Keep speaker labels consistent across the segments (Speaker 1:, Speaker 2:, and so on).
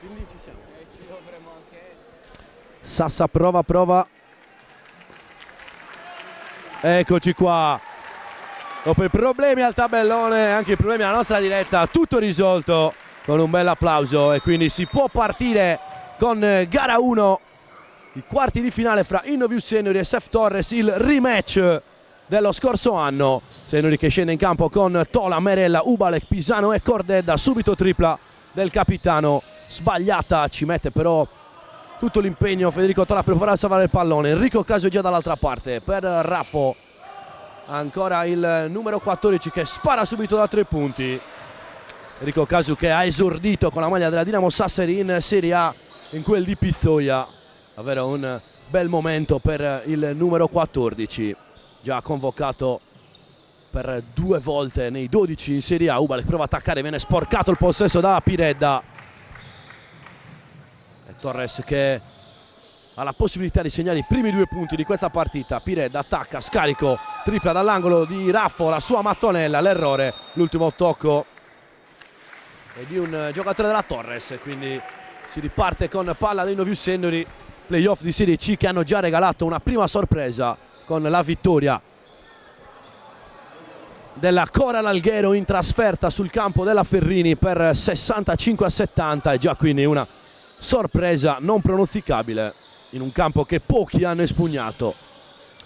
Speaker 1: quindi ci siamo.
Speaker 2: Ci dovremmo anche essere.
Speaker 1: Sassa prova. Eccoci qua. Dopo i problemi al tabellone, anche i problemi alla nostra diretta, tutto risolto con un bel applauso e quindi si può partire con gara 1, i quarti di finale fra Innoviu Seniori e SF Torres, il rematch dello scorso anno. Seniori che scende in campo con Tola, Merella, Ubalek, Pisano e Cordedda, subito tripla del capitano, sbagliata, ci mette però tutto l'impegno Federico Tola per provare a salvare il pallone. Enrico Casu già dall'altra parte per Raffo, ancora il numero 14 che spara subito da 3 punti. Enrico Casu che ha esordito con la maglia della Dinamo Sassari in Serie A in quel di Pistoia, davvero un bel momento per il numero 14, già convocato per 2 volte nei 12 in Serie A. Ubalek prova a attaccare, viene sporcato il possesso da Piredda. Torres che ha la possibilità di segnare i primi 2 punti di questa partita. Piredda attacca, scarico, tripla dall'angolo di Raffo, la sua mattonella, l'errore, l'ultimo tocco è di un giocatore della Torres, quindi si riparte con palla dei Innoviu Seniori, playoff di Serie C che hanno già regalato una prima sorpresa con la vittoria della Coral Alghero in trasferta sul campo della Ferrini per 65-70 e già quindi una sorpresa non pronosticabile in un campo che pochi hanno espugnato.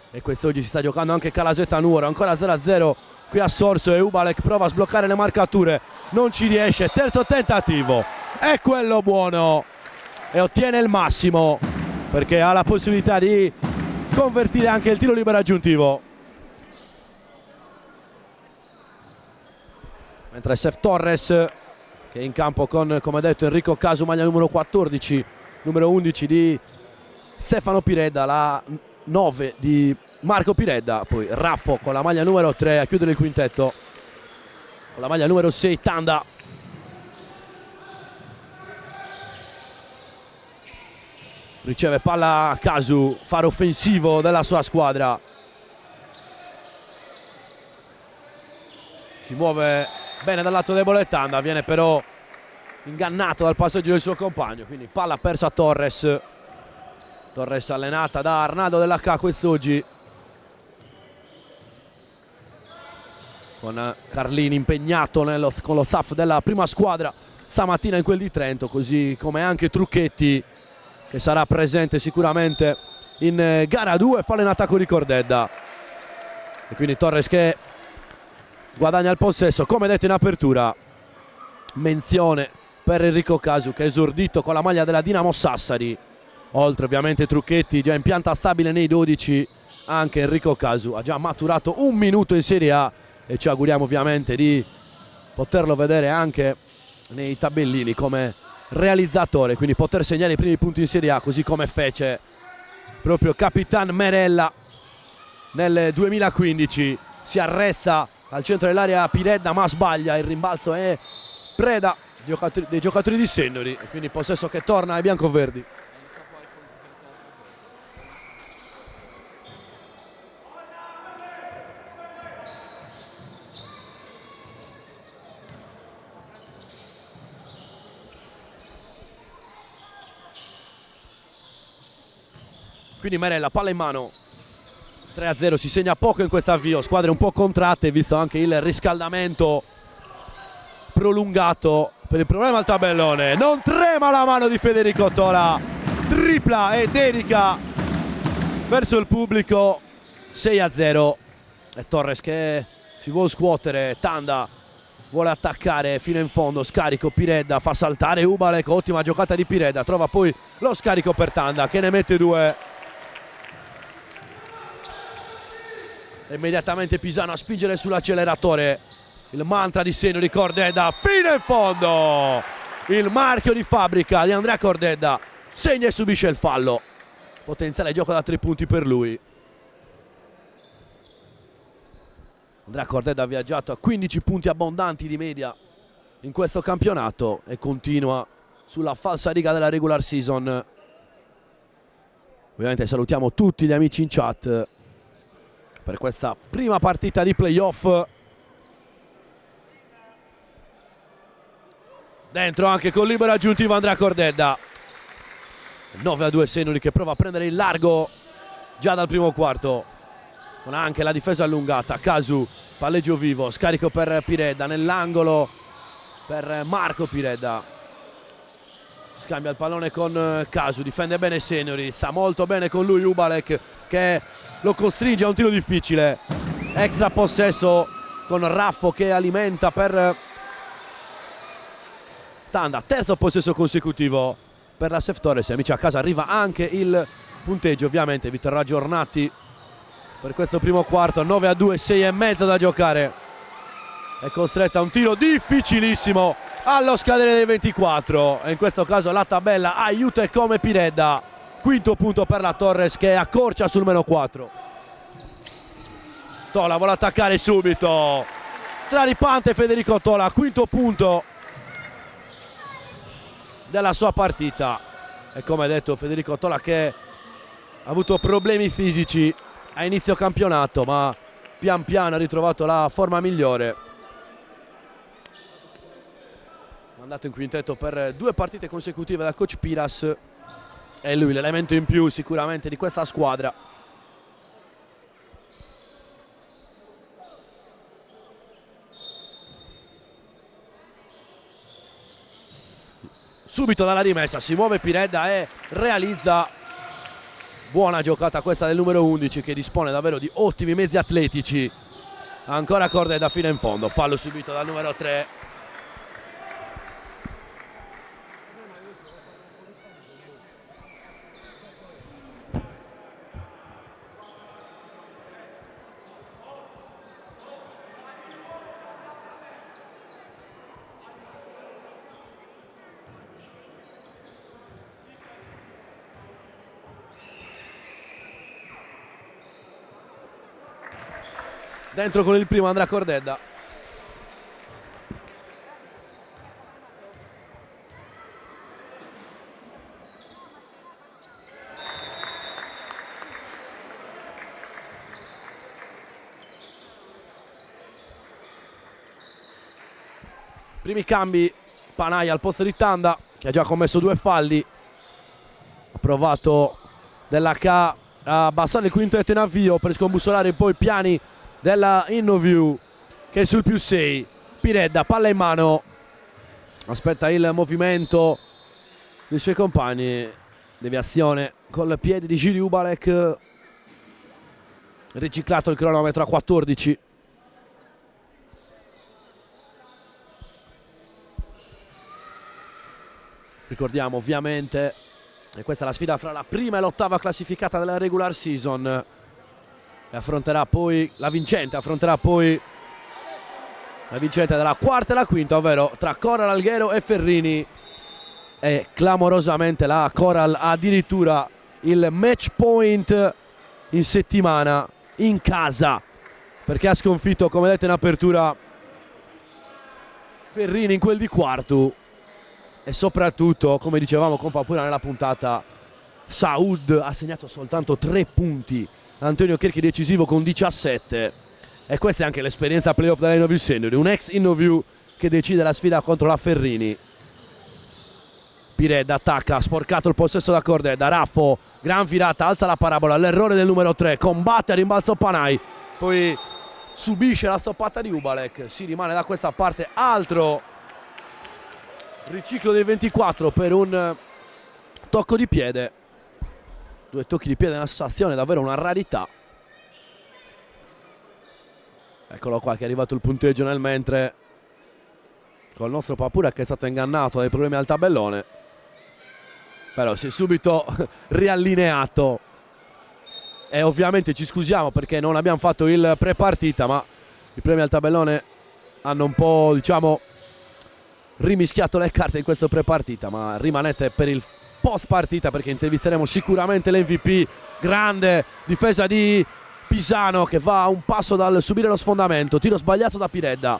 Speaker 1: E quest'oggi si sta giocando anche Calasetta Nuoro, ancora 0-0 qui a Sorso e Ubalek prova a sbloccare le marcature, non ci riesce, terzo tentativo, è quello buono e ottiene il massimo perché ha la possibilità di convertire anche il tiro libero aggiuntivo. Mentre SF Torres che è in campo con, come detto, Enrico Casu, maglia numero 14, numero 11 di Stefano Piredda, la 9 di Marco Piredda, poi Raffo con la maglia numero 3 a chiudere il quintetto, con la maglia numero 6 Tanda. Riceve palla Casu, faro offensivo della sua squadra. Si muove bene dal lato debole Tanda, viene però ingannato dal passaggio del suo compagno, quindi palla persa a Torres. Torres allenata da Arnaldo dell'H quest'oggi, con Carlini impegnato con lo staff della prima squadra stamattina in quel di Trento, così come anche Trucchetti che sarà presente sicuramente in gara 2. Fallo in attacco di Cordedda e quindi Torres che guadagna il possesso. Come detto in apertura, menzione per Enrico Casu che è esordito con la maglia della Dinamo Sassari, oltre ovviamente Trucchetti già in pianta stabile nei 12. Anche Enrico Casu ha già maturato 1 minuto in Serie A e ci auguriamo ovviamente di poterlo vedere anche nei tabellini come realizzatore, quindi poter segnare i primi punti in Serie A, così come fece proprio Capitan Merella nel 2015. Si arresta al centro dell'area Piredda ma sbaglia, il rimbalzo è preda dei giocatori di Seniori e quindi possesso che torna ai biancoverdi. Quindi Merella, palla in mano, 3-0, si segna poco in questo avvio, squadre un po' contratte visto anche il riscaldamento prolungato per il problema al tabellone. Non trema la mano di Federico Tola, tripla e dedica verso il pubblico, 6-0. E Torres che si vuole scuotere, Tanda vuole attaccare fino in fondo, scarico, Piredda fa saltare Ubalek, ottima giocata di Piredda, trova poi lo scarico per Tanda che ne mette 2. Immediatamente Pisano a spingere sull'acceleratore, il mantra di Seniori, Cordedda fino in fondo, il marchio di fabbrica di Andrea Cordedda, segna e subisce il fallo, potenziale gioco da 3 punti per lui. Andrea Cordedda ha viaggiato a 15 punti abbondanti di media in questo campionato e continua sulla falsariga della regular season. Ovviamente salutiamo tutti gli amici in chat per questa prima partita di playoff. Dentro anche con libero aggiuntivo Andrea Cordedda. 9-2 Senuri che prova a prendere il largo già dal primo quarto, con anche la difesa allungata. Casu, palleggio vivo, scarico per Piredda nell'angolo per Marco Piredda. Scambia il pallone con Casu, difende bene Senuri, sta molto bene con lui Ubalek che lo costringe a un tiro difficile. Extra possesso con Raffo che alimenta per Tanda, terzo possesso consecutivo per la Seftorese. Amici a casa, arriva anche il punteggio, ovviamente vi terrò aggiornati per questo primo quarto. 9-2, 6,5 da giocare. È costretta a un tiro difficilissimo allo scadere dei 24 e in questo caso la tabella aiuta e come Piredda. Quinto punto per la Torres che accorcia sul -4. Tola vuole attaccare subito, straripante Federico Tola, quinto punto della sua partita. E come detto Federico Tola che ha avuto problemi fisici a inizio campionato, ma pian piano ha ritrovato la forma migliore. Mandato in quintetto per 2 partite consecutive da coach Piras, è lui l'elemento in più sicuramente di questa squadra. Subito dalla rimessa si muove Piredda e realizza. Buona giocata questa del numero 11 che dispone davvero di ottimi mezzi atletici. Ancora Cordedda fino in fondo, fallo subito dal numero 3. Dentro con il primo Andrea Cordedda. Primi cambi, Panay al posto di Tanda che ha già commesso 2 falli. Ha provato Della K a abbassare il quintetto in avvio per scombussolare poi i piani della Innoview che è sul +6. Piredda, palla in mano, aspetta il movimento dei suoi compagni, deviazione col piede di Giri Ubalek, riciclato il cronometro a 14. Ricordiamo ovviamente che questa è la sfida fra la prima e l'ottava classificata della regular season. E affronterà poi la vincente, della quarta e la quinta, ovvero tra Coral Alghero e Ferrini. E clamorosamente la Coral ha addirittura il match point in settimana in casa, perché ha sconfitto, come vedete in apertura, Ferrini in quel di quarto. E soprattutto, come dicevamo con Papura nella puntata, Saud ha segnato soltanto 3 punti. Antonio Cherchi decisivo con 17. E questa è anche l'esperienza playoff della Innoview Senior, un ex Innoview che decide la sfida contro la Ferrini. Piredda attacca, ha sporcato il possesso da Cordedda. Raffo, gran virata, alza la parabola, l'errore del numero 3, combatte a rimbalzo Panay, poi subisce la stoppata di Ubalek. Si rimane da questa parte, altro riciclo dei 24 per un tocco di piede. 2 tocchi di piede nella stazione, davvero una rarità. Eccolo qua che è arrivato il punteggio nel mentre, con il nostro Papura che è stato ingannato dai problemi al tabellone, però si è subito riallineato. E ovviamente ci scusiamo perché non abbiamo fatto il pre-partita, ma i problemi al tabellone hanno un po', diciamo, rimischiato le carte in questo pre-partita, ma rimanete per il post partita perché intervisteremo sicuramente l'MVP. Grande difesa di Pisano che va a un passo dal subire lo sfondamento, tiro sbagliato da Piredda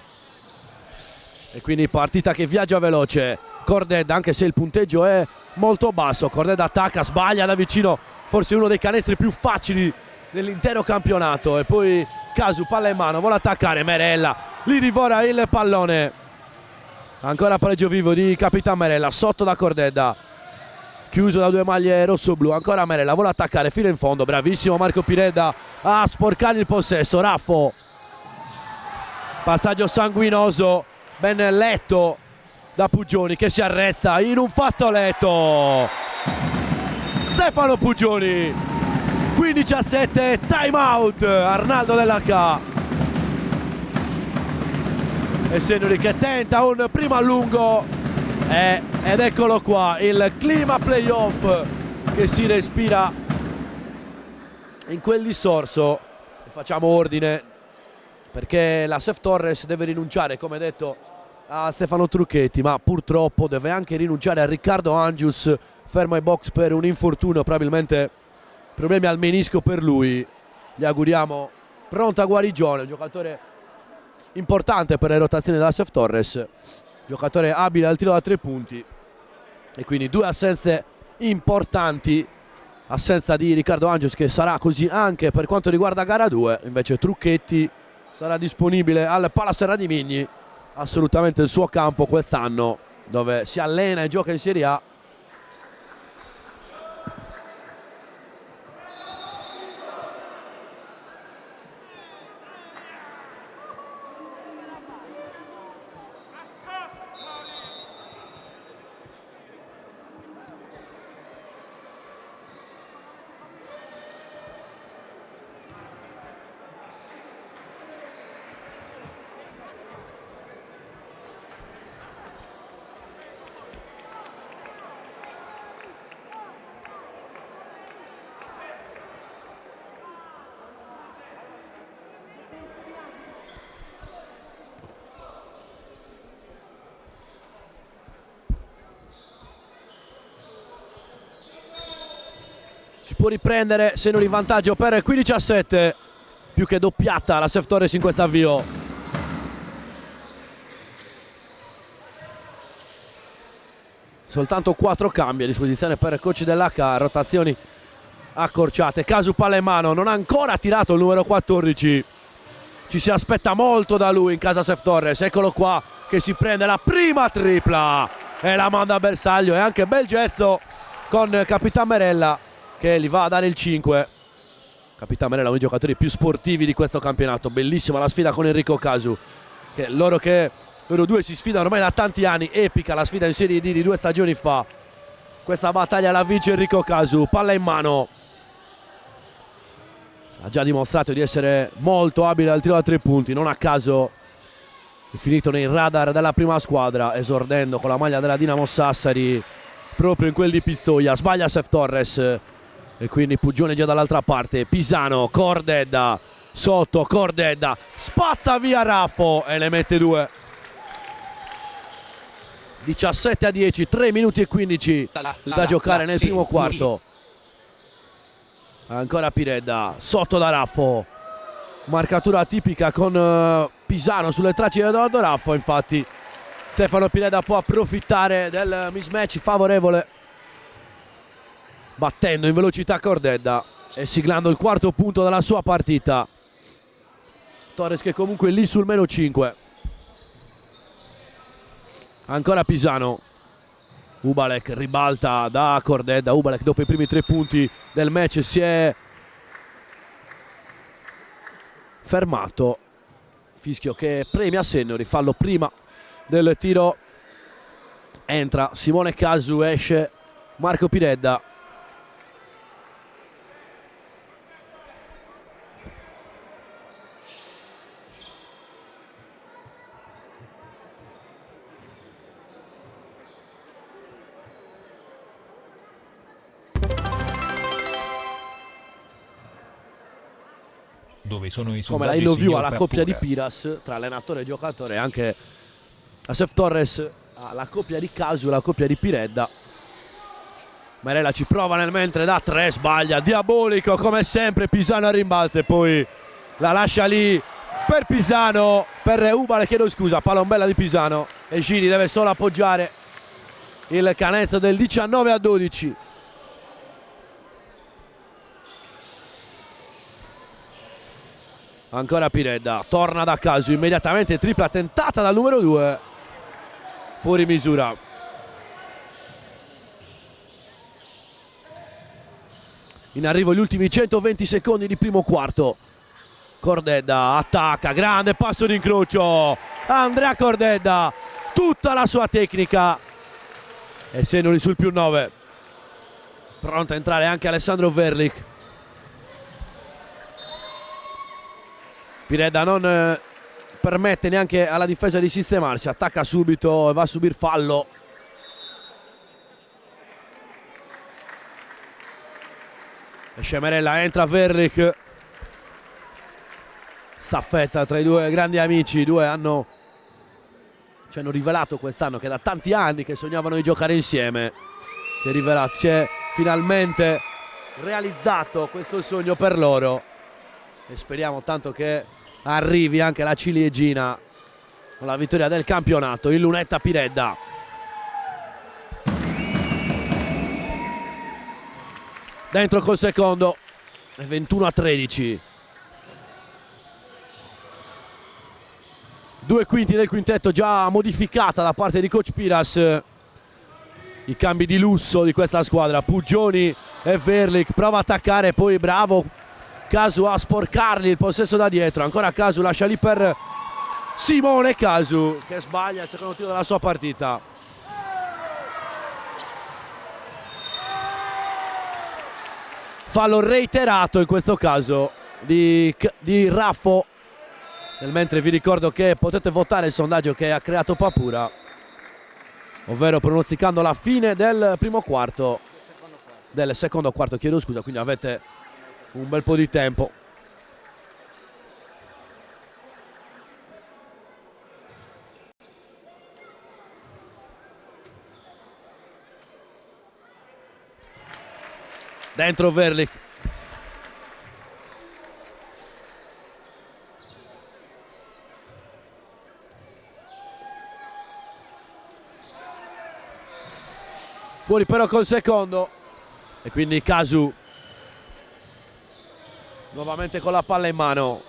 Speaker 1: e quindi partita che viaggia veloce. Cordedda, anche se il punteggio è molto basso, Cordedda attacca, sbaglia da vicino, forse uno dei canestri più facili dell'intero campionato. E poi Casu, palla in mano, vuole attaccare Merella, li divora il pallone. Ancora pareggio vivo di Capitan Merella, sotto da Cordedda, chiuso da 2 maglie rosso-blu. Ancora Merella, vuole attaccare fino in fondo, bravissimo Marco Piredda a sporcare il possesso. Raffo, passaggio sanguinoso, ben letto da Puggioni, che si arresta in un fazzoletto. Stefano Puggioni, 15-7, time out. Arnaldo Dell'H e Sennori che tenta un primo allungo ed eccolo qua, il clima playoff che si respira in quel discorso. Facciamo ordine perché la Sef Torres deve rinunciare, come detto, a Stefano Trucchetti, ma purtroppo deve anche rinunciare a Riccardo Angius, fermo ai box per un infortunio, probabilmente problemi al menisco per lui. Gli auguriamo pronta guarigione, un giocatore importante per le rotazioni della Sef Torres, giocatore abile al tiro da 3 punti, e quindi 2 assenze importanti. Assenza di Riccardo Angius, che sarà così anche per quanto riguarda gara 2, invece Trucchetti sarà disponibile al Palaserra di Migni, assolutamente il suo campo quest'anno, dove si allena e gioca in Serie A. Si può riprendere se non in vantaggio per 15-7, più che doppiata la Sef Torres in questo avvio. Soltanto 4 cambi a disposizione per il coach dell'H, rotazioni accorciate. Casu palla in mano, non ha ancora tirato il numero 14, ci si aspetta molto da lui in casa Sef Torres. Eccolo qua che si prende la prima tripla e la manda a bersaglio, e anche bel gesto con Capitan Merella che gli va a dare il 5. Capitan Merella è uno dei giocatori più sportivi di questo campionato. Bellissima la sfida con Enrico Casu, che loro due si sfidano ormai da tanti anni. Epica la sfida in Serie D di 2 stagioni fa. Questa battaglia la vince Enrico Casu, palla in mano. Ha già dimostrato di essere molto abile al tiro da 3 punti, non a caso è finito nei radar della prima squadra, esordendo con la maglia della Dinamo Sassari proprio in quel di Pistoia. Sbaglia Sef Torres e quindi Puggione già dall'altra parte. Pisano, Cordedda, sotto Cordedda, spazza via Raffo e ne mette 2. 17-10, 3 minuti e 15 da giocare nel primo quarto. Ancora Piredda, sotto da Raffo, marcatura tipica con Pisano sulle tracce di Edoardo Raffo. Infatti Stefano Piredda può approfittare del mismatch favorevole, battendo in velocità Cordedda e siglando il quarto punto della sua partita. Torres che comunque è lì sul meno 5. Ancora Pisano, Ubalek ribalta da Cordedda. Ubalek dopo i primi 3 punti del match si è fermato. Fischio che premia Sennori, fallo prima del tiro. Entra Simone Casu, esce Marco Piredda.
Speaker 2: Dove sono i
Speaker 1: come la Love You alla coppia di Piras tra allenatore e giocatore, anche a Sef Torres alla coppia di Casu e la coppia di Piredda. Merella ci prova nel mentre da 3, sbaglia, diabolico come sempre Pisano a rimbalzo e poi la lascia lì per Pisano, per Ubale, chiedo scusa, palombella di Pisano e Gini deve solo appoggiare il canestro del 19-12. Ancora Piredda, torna da Casu, immediatamente tripla tentata dal numero 2. fuori misura. In arrivo gli ultimi 120 secondi di primo quarto. Cordedda attacca, grande passo d'incrocio, Andrea Cordedda, tutta la sua tecnica e Sennoli sul +9. Pronto a entrare anche Alessandro Verlik. Piredda non permette neanche alla difesa di sistemarsi, attacca subito e va a subire fallo. E Scemerella, entra Verlik. Staffetta tra i due grandi amici, i due ci hanno rivelato quest'anno che da tanti anni che sognavano di giocare insieme. Si è finalmente realizzato questo sogno per loro e speriamo tanto che arrivi anche la ciliegina con la vittoria del campionato. Il Lunetta Piredda. Dentro col secondo, 21-13. 2/5 del quintetto già modificata da parte di coach Piras. I cambi di lusso di questa squadra. Puggioni e Verlik, prova a attaccare, poi bravo Casu a sporcargli il possesso da dietro. Ancora Casu, lascia lì per Simone Casu che sbaglia il secondo tiro della sua partita. Fallo reiterato in questo caso di Raffo. Nel mentre vi ricordo che potete votare il sondaggio che ha creato Papura, ovvero pronosticando la fine del primo quarto, del secondo quarto, chiedo scusa, quindi avete un bel po' di tempo. Dentro Verlik. Fuori però col secondo e quindi Casu nuovamente con la palla in mano.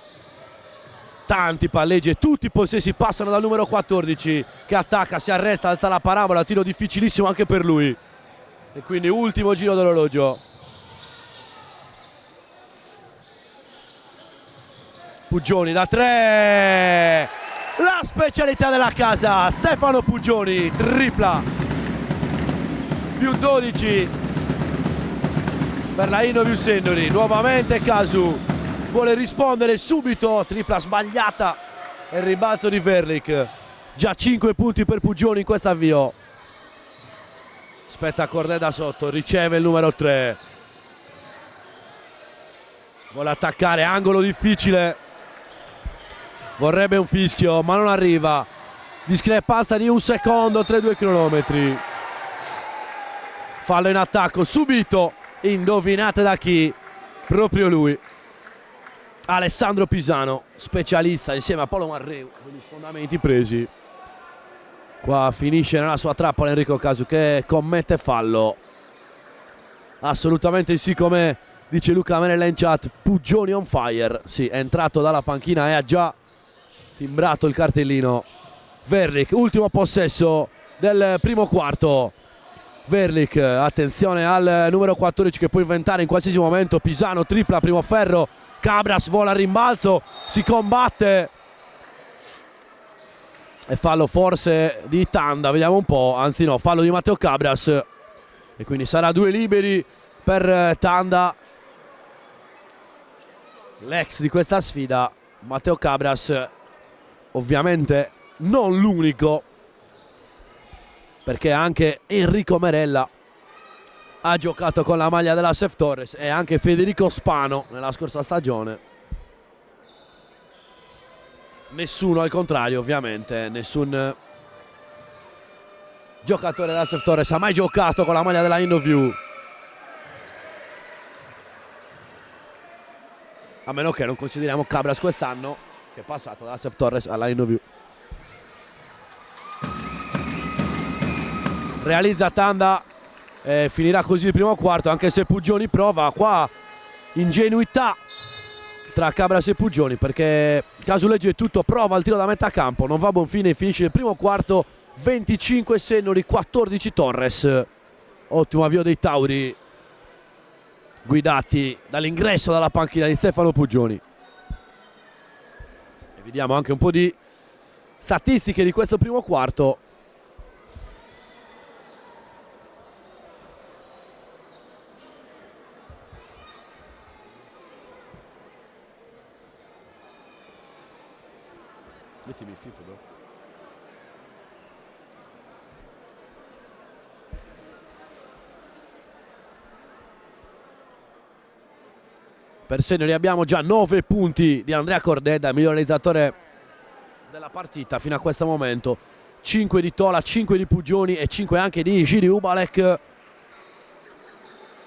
Speaker 1: Tanti palleggi e tutti i possessi passano dal numero 14 che attacca, si arresta, alza la parabola, tiro difficilissimo anche per lui e quindi ultimo giro dell'orologio. Puggioni da 3, la specialità della casa, Stefano Puggioni, tripla. +12 per la Innoviu Sennoli. Nuovamente Casu vuole rispondere subito, tripla sbagliata e il rimbalzo di Verlik. Già 5 punti per Puggioni in questo avvio. Aspetta Cordedda sotto, riceve il numero 3. Vuole attaccare, angolo difficile. Vorrebbe un fischio ma non arriva. Discrepanza di un secondo tra i due cronometri. Fallo in attacco subito, indovinate da chi? Proprio lui, Alessandro Pisano, specialista insieme a Paolo Marreu con gli sfondamenti presi. Qua finisce nella sua trappola Enrico Casu che commette fallo. Assolutamente sì, come dice Luca Menella in chat, Puggioni on fire. Sì, è entrato dalla panchina e ha già timbrato il cartellino. Verlik, ultimo possesso del primo quarto. Verlik, attenzione al numero 14 che può inventare in qualsiasi momento. Pisano tripla, primo ferro, Cabras vola al rimbalzo, si combatte e fallo forse di Tanda, vediamo un po', anzi no, fallo di Matteo Cabras e quindi sarà 2 liberi per Tanda, l'ex di questa sfida. Matteo Cabras ovviamente non l'unico, perché anche Enrico Merella ha giocato con la maglia della Sef Torres e anche Federico Spano nella scorsa stagione. Nessuno al contrario, ovviamente, nessun giocatore della Sef Torres ha mai giocato con la maglia della Innoviu, a meno che non consideriamo Cabras quest'anno che è passato dalla Sef Torres alla Innoviu. Realizza Tanda, finirà così il primo quarto, anche se Puggioni prova. Qua ingenuità tra Cabras e Puggioni, perché Casu legge tutto, prova il tiro da metà campo, non va a buon fine, finisce il primo quarto 25 Sennori, 14 Torres. Ottimo avvio dei Tauri, guidati dall'ingresso dalla panchina di Stefano Puggioni. E vediamo anche un po' di statistiche di questo primo quarto. Mettimi il fitto, bro. Per Sennori abbiamo già 9 punti di Andrea Cordedda, miglior realizzatore della partita fino a questo momento. 5 di Tola, 5 di Puggioni e 5 anche di Giri Ubalek.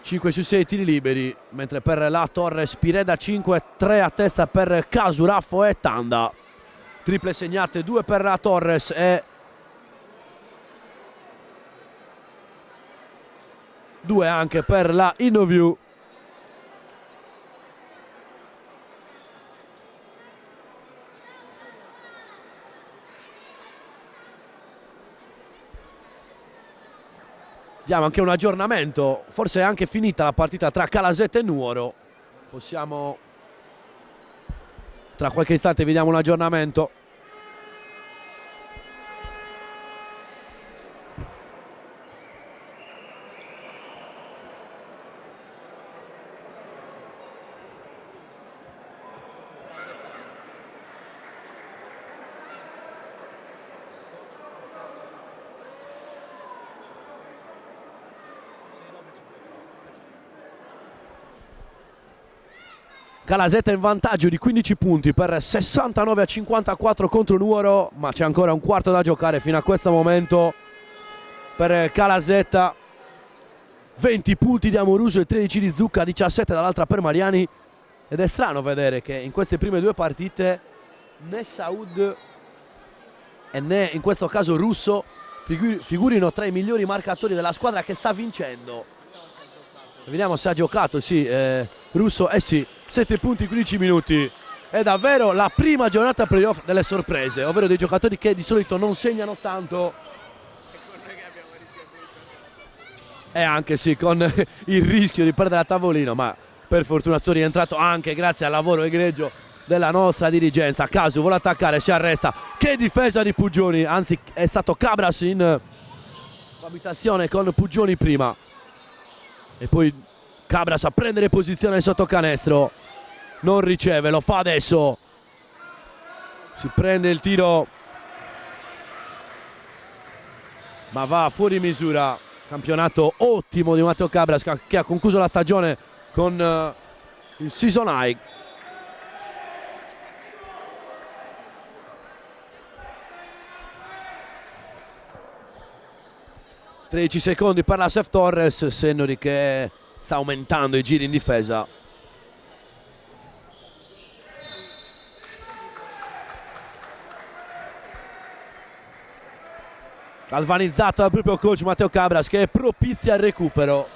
Speaker 1: 5 su 6 tiri liberi, mentre per la Torres Pireda 5, 3 a testa per Casu, Raffo e Tanda. Triple segnate, 2 per la Torres e 2 anche per la Innoview. Diamo anche un aggiornamento, forse è anche finita la partita tra Calasette e Nuoro. Possiamo, tra qualche istante vediamo un aggiornamento. Calasette in vantaggio di 15 punti per 69 a 54 contro Nuoro, ma c'è ancora un quarto da giocare fino a questo momento per Calasetta. 20 punti di Amoruso e 13 di Zucca, 17 dall'altra per Mariani, ed è strano vedere che in queste prime due partite né Saud e né in questo caso Russo figurino tra i migliori marcatori della squadra che sta vincendo. Vediamo se ha giocato, sì, Russo, sì, 7 punti in 15 minuti. È davvero la prima giornata playoff delle sorprese, ovvero dei giocatori che di solito non segnano tanto. E anche sì, con il rischio di perdere a tavolino, ma per fortuna è rientrato anche grazie al lavoro egregio della nostra dirigenza. Casu vuole attaccare, si arresta. Che difesa di Puggioni, anzi è stato Cabras in abitazione con Puggioni prima. E poi Cabras a prendere posizione sotto canestro, non riceve, lo fa adesso, si prende il tiro ma va fuori misura. Campionato ottimo di Matteo Cabras, che ha concluso la stagione con il season high. (13 secondi per la Sef Torres). Sennori che sta aumentando i giri in difesa. Galvanizzato dal proprio coach Matteo Cabras, che propizia il recupero.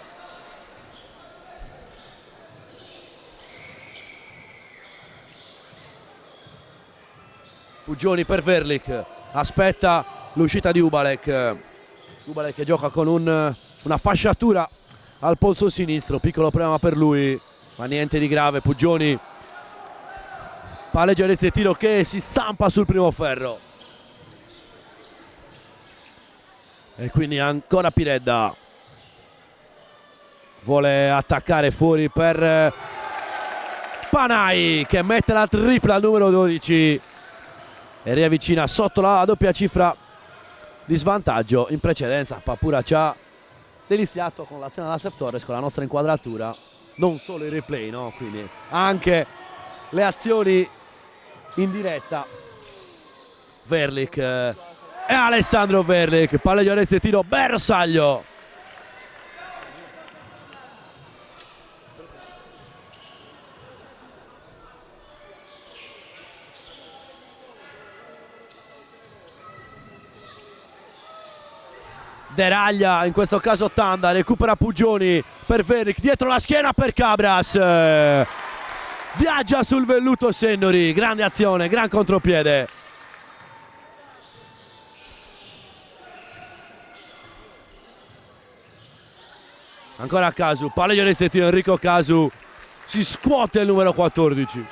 Speaker 1: Puggioni per Verlik, aspetta l'uscita di Ubalek. Ubalek che gioca con una fasciatura al polso sinistro, piccolo problema per lui, ma niente di grave. Puggioni palleggia il tiro che si stampa sul primo ferro. E quindi ancora Piredda vuole attaccare fuori per Panai, che mette la tripla al numero 12 e riavvicina sotto la doppia cifra di svantaggio. In precedenza Papura ci ha deliziato con l'azione della Sef Torres, con la nostra inquadratura, non solo i replay, no? Quindi anche le azioni in diretta. Verlik e Alessandro Verlik, palleggio e tiro bersaglio. deraglia, in questo caso Tanda, recupera Puggioni per Verlik, dietro la schiena per Cabras, viaggia sul velluto Sennori, grande azione, gran contropiede. Ancora Casu, palleggio restrittivo, Enrico Casu si scuote il numero 14.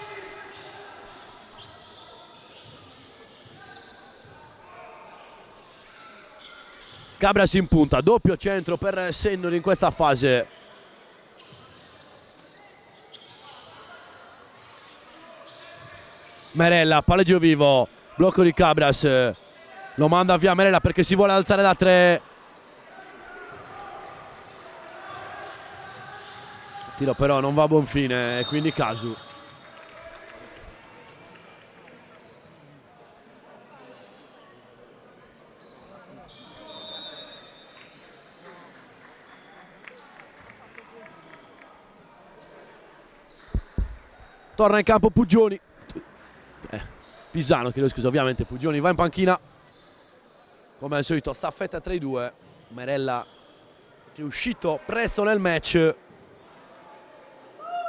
Speaker 1: Cabras in punta, doppio centro per Sennori in questa fase. Merella, palleggio vivo, blocco di Cabras, lo manda via Merella perché si vuole alzare da 3. Il tiro però non va a buon fine e quindi Casu. Torna in campo Puggioni. Pisano, chiedo scusa, ovviamente Puggioni va in panchina. Come al solito staffetta tra i due. Merella che è uscito presto nel match.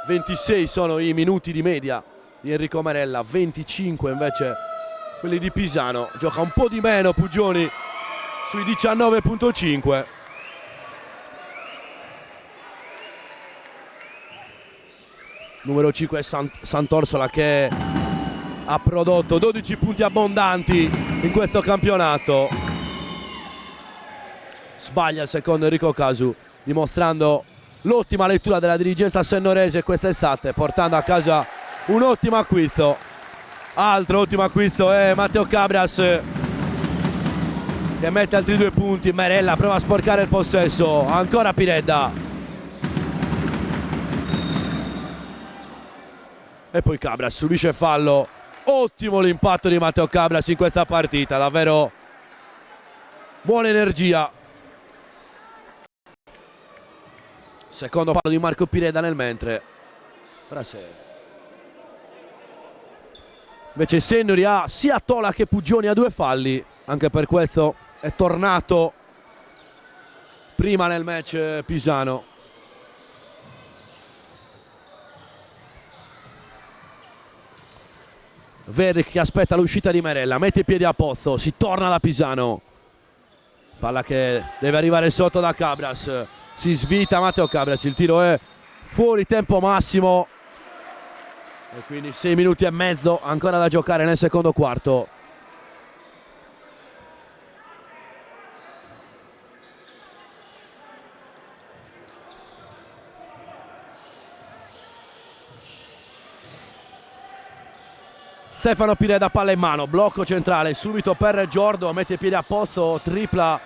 Speaker 1: 26 sono i minuti di media di Enrico Merella, 25 invece quelli di Pisano. Gioca un po' di meno Puggioni sui 19,5. Numero 5 è Sant'Orsola che ha prodotto 12 punti abbondanti in questo campionato. Sbaglia il secondo Enrico Casu, dimostrando l'ottima lettura della dirigenza sennorese quest'estate, portando a casa un ottimo acquisto. Altro ottimo acquisto è Matteo Cabras che mette altri 2 punti. Merella prova a sporcare il possesso, ancora Piredda. E poi Cabras subisce fallo. Ottimo l'impatto di Matteo Cabras in questa partita, davvero buona energia. Secondo fallo di Marco Piredda nel mentre. Ora invece Sennori ha sia Tola che Puggioni a 2 falli, anche per questo è tornato prima nel match Pisano. Verric che aspetta l'uscita di Merella, mette i piedi a posto, si torna da Pisano. Palla che deve arrivare sotto da Cabras, si svita Matteo Cabras, il tiro è fuori tempo massimo e quindi 6 minuti e mezzo ancora da giocare nel secondo quarto. Stefano Piredda, palla in mano, blocco centrale subito per Giordo, mette i piedi a posto, tripla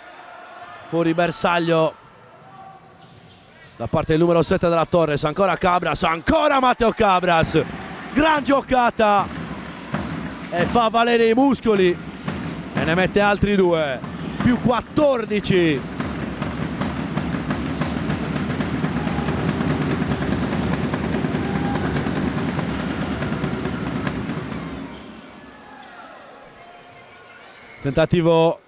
Speaker 1: fuori bersaglio da parte del numero 7 della Torres. Ancora Cabras, ancora Matteo Cabras, gran giocata e fa valere i muscoli e ne mette altri 2, più 14. Tentativo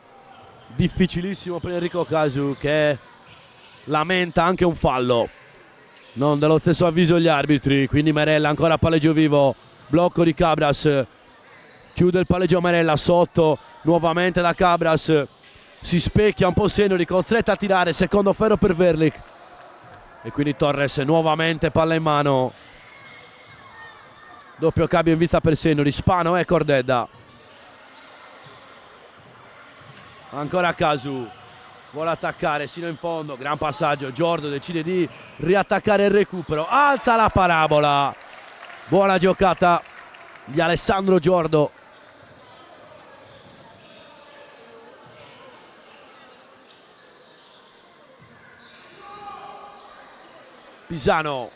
Speaker 1: difficilissimo per Enrico Casu che lamenta anche un fallo, non dello stesso avviso gli arbitri, quindi Merella ancora palleggio vivo, blocco di Cabras, chiude il palleggio Merella sotto nuovamente da Cabras, si specchia un po' Sennori, costretto a tirare, secondo ferro per Verlic e quindi Torres nuovamente palla in mano, doppio cambio in vista per Sennori, Spano e Cordedda. Ancora Casu, vuole attaccare sino in fondo, gran passaggio, Giordo decide di riattaccare il recupero, alza la parabola, buona giocata di Alessandro Giordo. Pisano,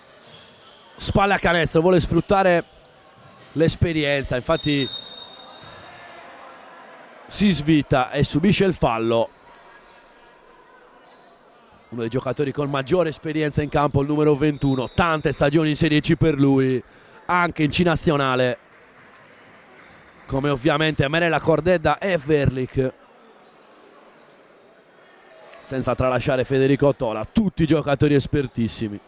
Speaker 1: spalle a canestro, vuole sfruttare l'esperienza, infatti si svita e subisce il fallo. Uno dei giocatori con maggiore esperienza in campo, il numero 21, tante stagioni in Serie C per lui, anche in C nazionale, come ovviamente Merella, Cordedda e Verlic, senza tralasciare Federico Tola, tutti giocatori espertissimi.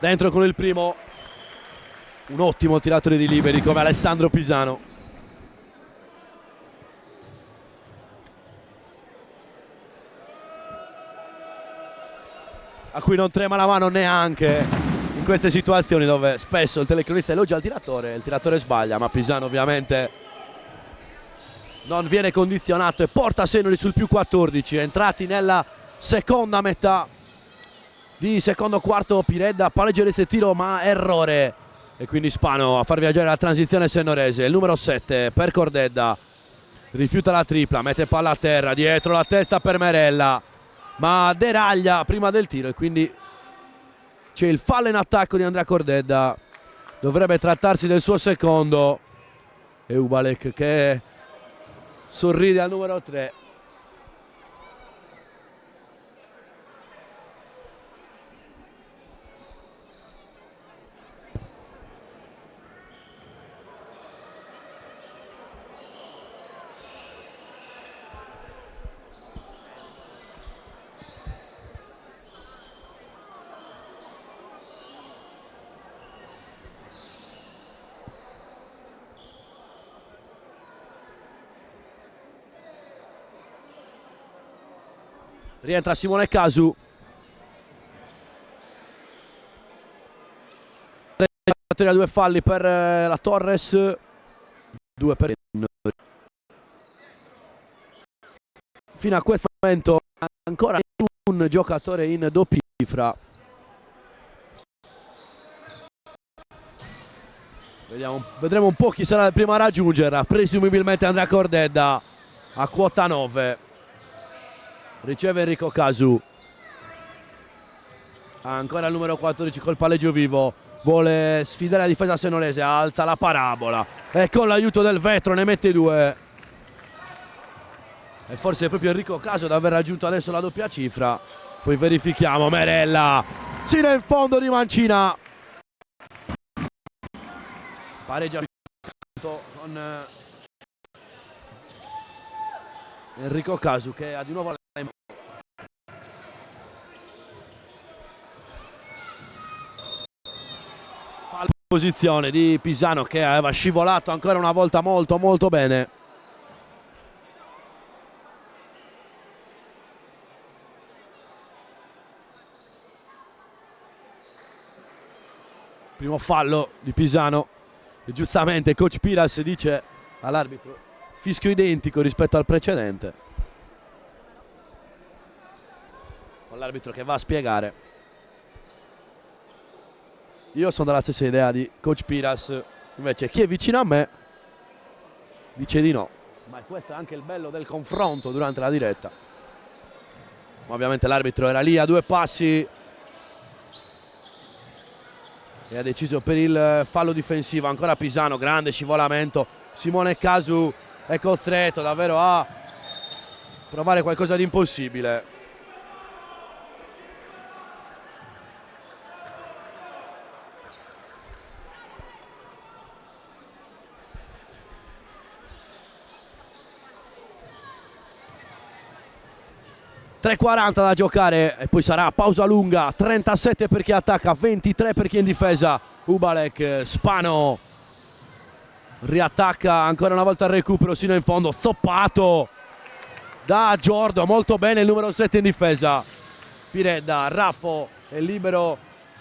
Speaker 1: Dentro con il primo, un ottimo tiratore di liberi come Alessandro Pisano. A cui non trema la mano neanche in queste situazioni dove spesso il telecronista elogia il tiratore sbaglia, ma Pisano ovviamente non viene condizionato e porta Senoli sul più 14, entrati nella seconda metà di secondo quarto. Piredda pareggia il tiro ma errore e quindi Spano a far viaggiare la transizione sennorese. Il numero 7 per Cordedda, rifiuta la tripla, mette palla a terra, dietro la testa per Merella ma deraglia prima del tiro e quindi c'è il fallo in attacco di Andrea Cordedda. Dovrebbe trattarsi del suo secondo e Ubalek che sorride al numero 3. Rientra Simone Casu. Due falli per la Torres, 2 per fino a questo momento ancora un giocatore in doppia cifra. Vedremo un po' chi sarà il primo a raggiungerla, presumibilmente Andrea Cordedda a quota 9. Riceve Enrico Casu, ancora il numero 14 col palleggio vivo, vuole sfidare la difesa senolese, alza la parabola e con l'aiuto del vetro ne mette 2 e forse è proprio Enrico Casu ad aver raggiunto adesso la doppia cifra. Poi verifichiamo, Merella sino in fondo di mancina, pareggia con Enrico Casu che ha di nuovo la posizione di Pisano che aveva scivolato ancora una volta molto bene. Primo fallo di Pisano e giustamente coach Piras dice all'arbitro fischio identico rispetto al precedente, con l'arbitro che va a spiegare. Io sono della stessa idea di coach Piras, invece chi è vicino a me dice di no, ma questo è anche il bello del confronto durante la diretta. Ma ovviamente l'arbitro era lì a 2 passi e ha deciso per il fallo difensivo. Ancora Pisano, grande scivolamento, Simone Casu è costretto davvero a provare qualcosa di impossibile. .40 da giocare e poi sarà pausa lunga. 37 per chi attacca, 23 per chi è in difesa. Ubalek, Spano riattacca ancora una volta il recupero sino in fondo, stoppato da Giordo, molto bene il numero 7 in difesa. Piredda, Raffo, è libero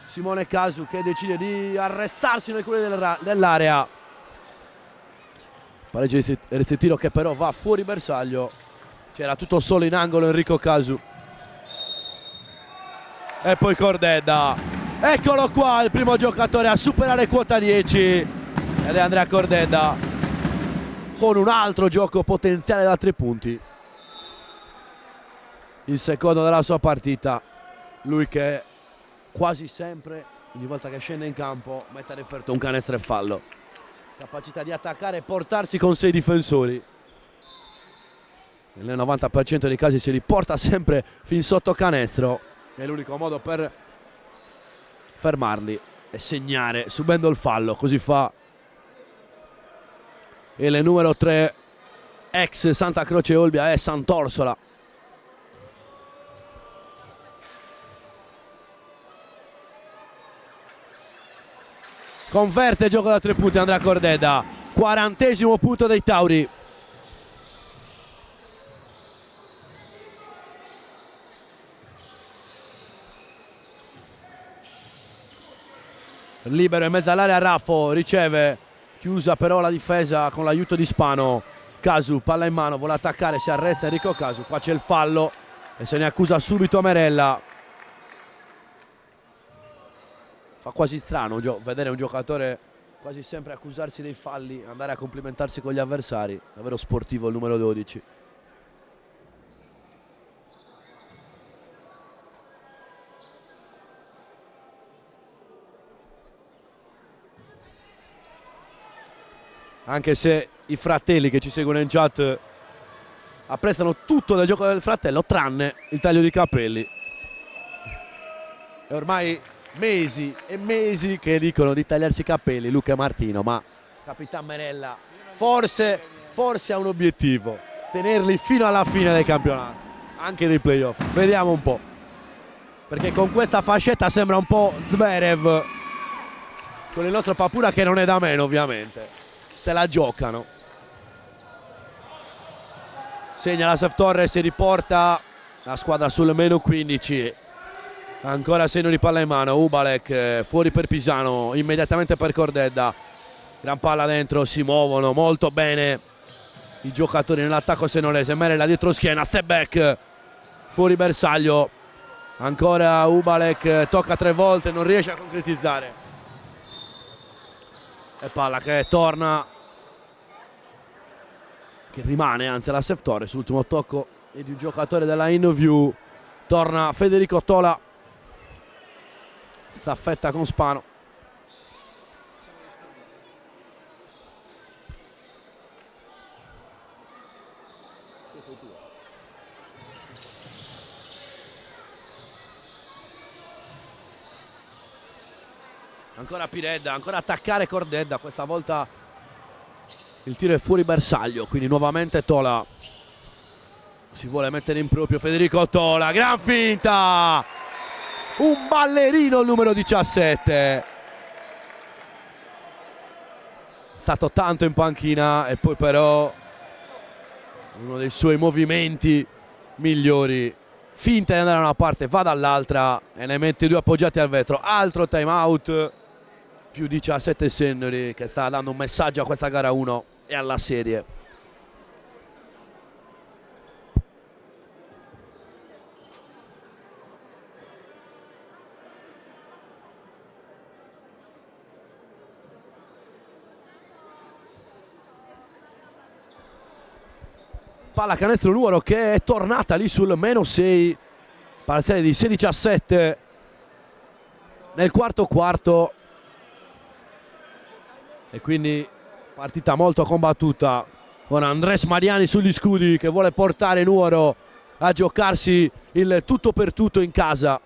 Speaker 1: Simone Casu che decide di arrestarsi nel cuore dell'area. Pareggio di tiro che però va fuori bersaglio. C'era tutto solo in angolo Enrico Casu. E poi Cordedda. Eccolo qua il primo giocatore a superare quota 10. Ed è Andrea Cordedda con un altro gioco potenziale da 3 punti. Il secondo della sua partita. Lui che quasi sempre, ogni volta che scende in campo, mette a referto un canestro e fallo. Capacità di attaccare e portarsi con 6 difensori. Nel 90% dei casi se li porta sempre fin sotto canestro. È l'unico modo per fermarli e segnare subendo il fallo. Così fa il numero 3 ex Santa Croce Olbia è Sant'Orsola. converte il gioco da 3 punti Andrea Cordedda, 40° punto dei Tauri. Libero in mezzo all'area, Raffo riceve, chiusa però la difesa con l'aiuto di Spano. Casu, palla in mano, vuole attaccare, si arresta Enrico Casu, qua c'è il fallo e se ne accusa subito Merella. Fa quasi strano vedere un giocatore quasi sempre accusarsi dei falli, andare a complimentarsi con gli avversari, davvero sportivo il numero 12. Anche se i fratelli che ci seguono in chat apprezzano tutto del gioco del fratello tranne il taglio di capelli. E ormai mesi e mesi che dicono di tagliarsi i capelli Luca e Martino, ma Capitan Merella forse ha un obiettivo, tenerli fino alla fine del campionato, anche dei playoff. Vediamo un po', perché con questa fascetta sembra un po' Zverev, con il nostro Papura che non è da meno ovviamente. Se la giocano. Segna la Sef Torres e riporta la squadra sul meno 15. Ancora segno di palla in mano. Ubalek fuori per Pisano, immediatamente per Cordedda. Gran palla dentro, si muovono molto bene i giocatori nell'attacco senolese. Merella dietro schiena, step back, fuori bersaglio. Ancora Ubalek, tocca 3 volte, non riesce a concretizzare. E palla che torna, che rimane anzi alla Sef Torres. L'ultimo tocco è di un giocatore della InnoView. Torna Federico Tola, staffetta con Spano. Ancora Piredda, ancora attaccare Cordedda, questa volta il tiro è fuori bersaglio, quindi nuovamente Tola si vuole mettere in proprio. Federico Tola, gran finta, un ballerino il numero 17, è stato tanto in panchina e poi però uno dei suoi movimenti migliori, finta di andare da una parte, va dall'altra e ne mette 2 appoggiati al vetro. Altro time out, più 17 Senneri, che sta dando un messaggio a questa gara 1 e alla serie. Pallacanestro Nuoro che è tornata lì sul meno 6, parziale di 16-7 nel quarto. E quindi partita molto combattuta con Andres Mariani sugli scudi che vuole portare Nuoro a giocarsi il tutto per tutto in casa.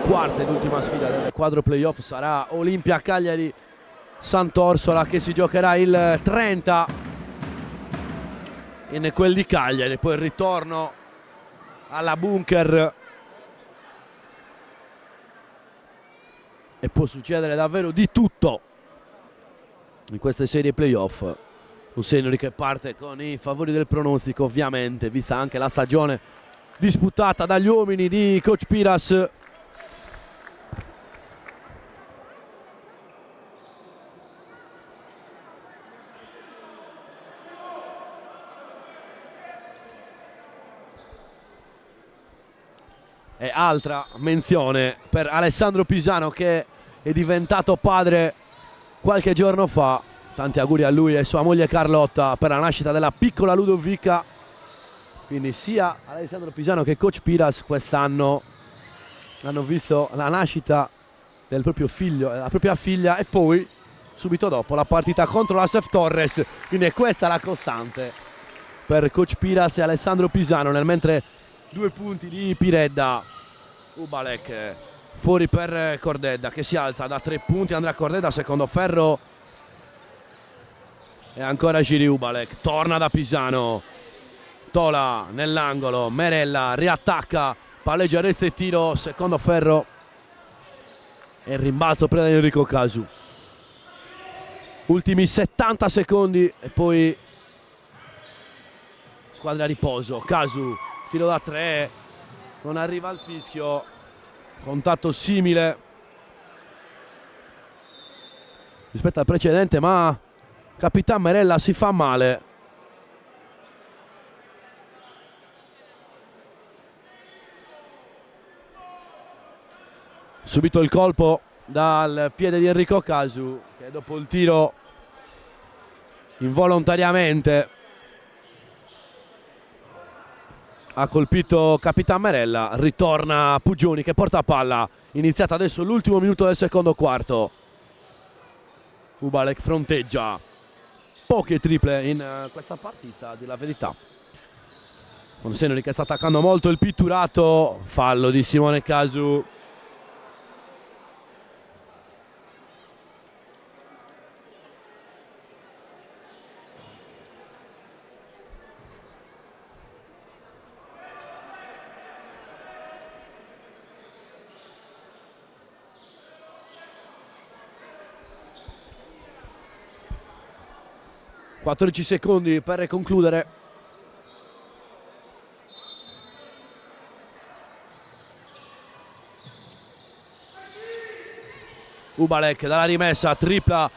Speaker 1: Quarta ed ultima sfida del quadro playoff sarà Olimpia Cagliari Sant'Orsola, che si giocherà il 30 in quel di Cagliari, poi il ritorno alla Bunker e può succedere davvero di tutto in queste serie playoff. Un Senneri che parte con i favori del pronostico, ovviamente, vista anche la stagione disputata dagli uomini di Coach Piras. E altra menzione per Alessandro Pisano, che è diventato padre qualche giorno fa. Tanti auguri a lui e sua moglie Carlotta per la nascita della piccola Ludovica. Quindi sia Alessandro Pisano che Coach Piras quest'anno hanno visto la nascita del proprio figlio e della propria figlia, e poi subito dopo la partita contro la Sef Torres. Quindi è questa la costante per Coach Piras e Alessandro Pisano, nel mentre 2 punti di Piredda. Ubalek fuori per Cordedda che si alza da 3 punti. Andrea Cordedda, secondo ferro, e ancora Giri Ubalek, torna da Pisano, Tola nell'angolo, Merella riattacca, palleggia resta e tiro, secondo ferro e rimbalzo preda di Enrico Casu. Ultimi 70 secondi e poi squadra a riposo. Casu, tiro da 3, non arriva al fischio, contatto simile rispetto al precedente, ma Capitan Merella si fa male. Subito il colpo dal piede di Enrico Casu, che dopo il tiro involontariamente ha colpito Capitan Merella. Ritorna Pugioni che porta palla. Iniziata adesso l'ultimo minuto del secondo quarto. Ubalek fronteggia. Poche triple in questa partita, a dire la verità. Con Senori che sta attaccando molto il pitturato. Fallo di Simone Casu. (14 secondi per concludere). Ubalek dalla rimessa, tripla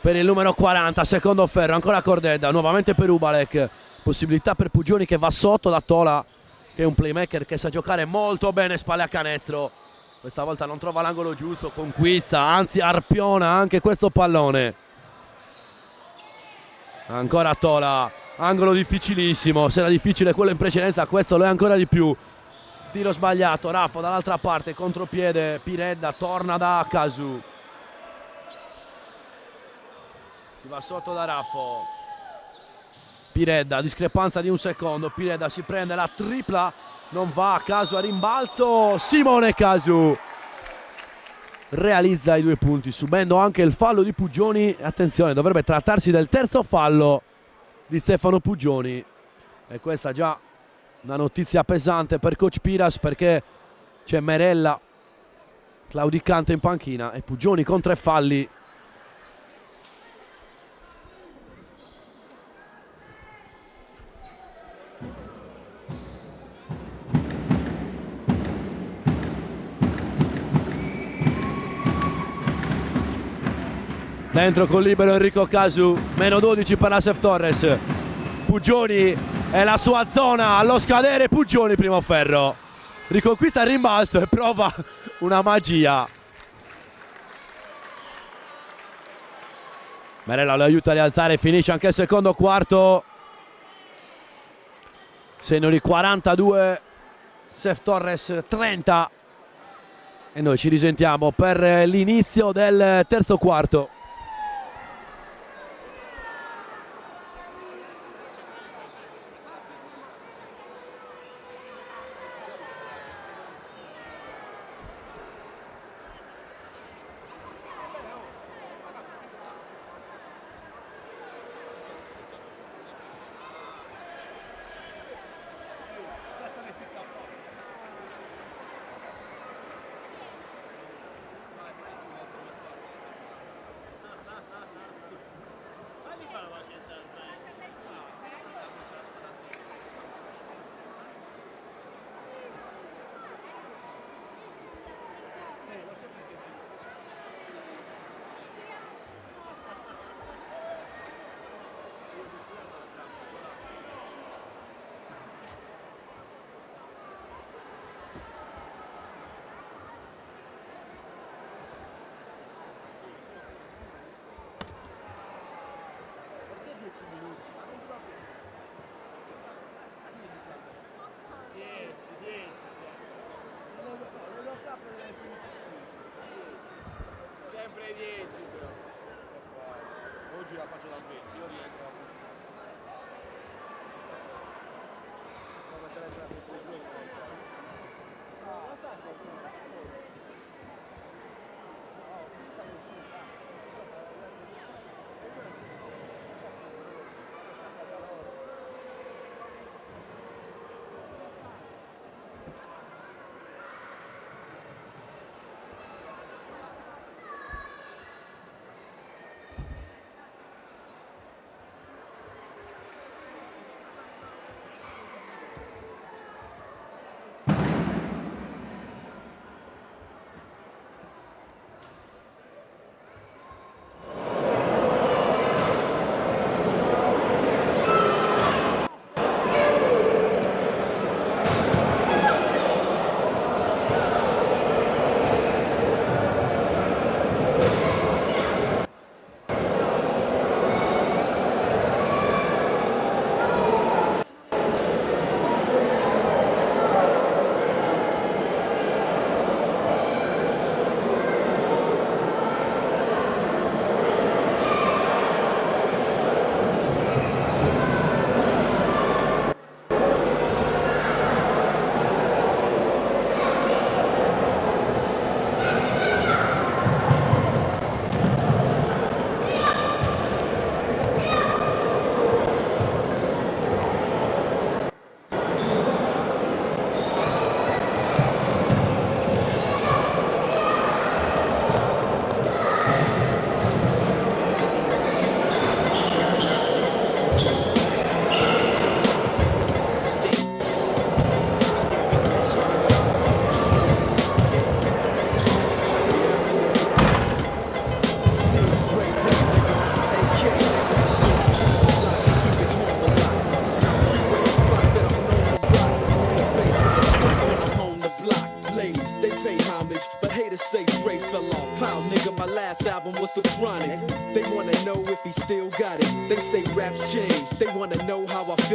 Speaker 1: per il numero 40, secondo ferro, ancora Cordedda, nuovamente per Ubalek, possibilità per Pugioni che va sotto da Tola, che è un playmaker che sa giocare molto bene, spalle a canestro, questa volta non trova l'angolo giusto, conquista, anzi arpiona anche questo pallone. Ancora Tola, angolo difficilissimo, se era difficile quello in precedenza questo lo è ancora di più. Tiro sbagliato, Raffo dall'altra parte, contropiede Piredda, torna da Casu. Si va sotto da Raffo. Piredda, discrepanza di un secondo, Piredda si prende la tripla, non va, Casu a rimbalzo, Simone Casu realizza i 2 punti, subendo anche il fallo di Pugioni. Attenzione, dovrebbe trattarsi del terzo fallo di Stefano Pugioni e questa già una notizia pesante per coach Piras, perché c'è Merella claudicante in panchina e Pugioni con 3 falli. Dentro con libero Enrico Casu, meno 12 per la Sef Torres. Pugioni è la sua zona, allo scadere Pugioni, primo ferro. Riconquista il rimbalzo e prova una magia. Merella lo aiuta a rialzare, finisce anche il secondo quarto. Senori 42, Sef Torres 30. E noi ci risentiamo per l'inizio del terzo quarto.
Speaker 2: Sempre 10 però. Oggi la faccio da 20, io rientro a come te l'hai entrato in quei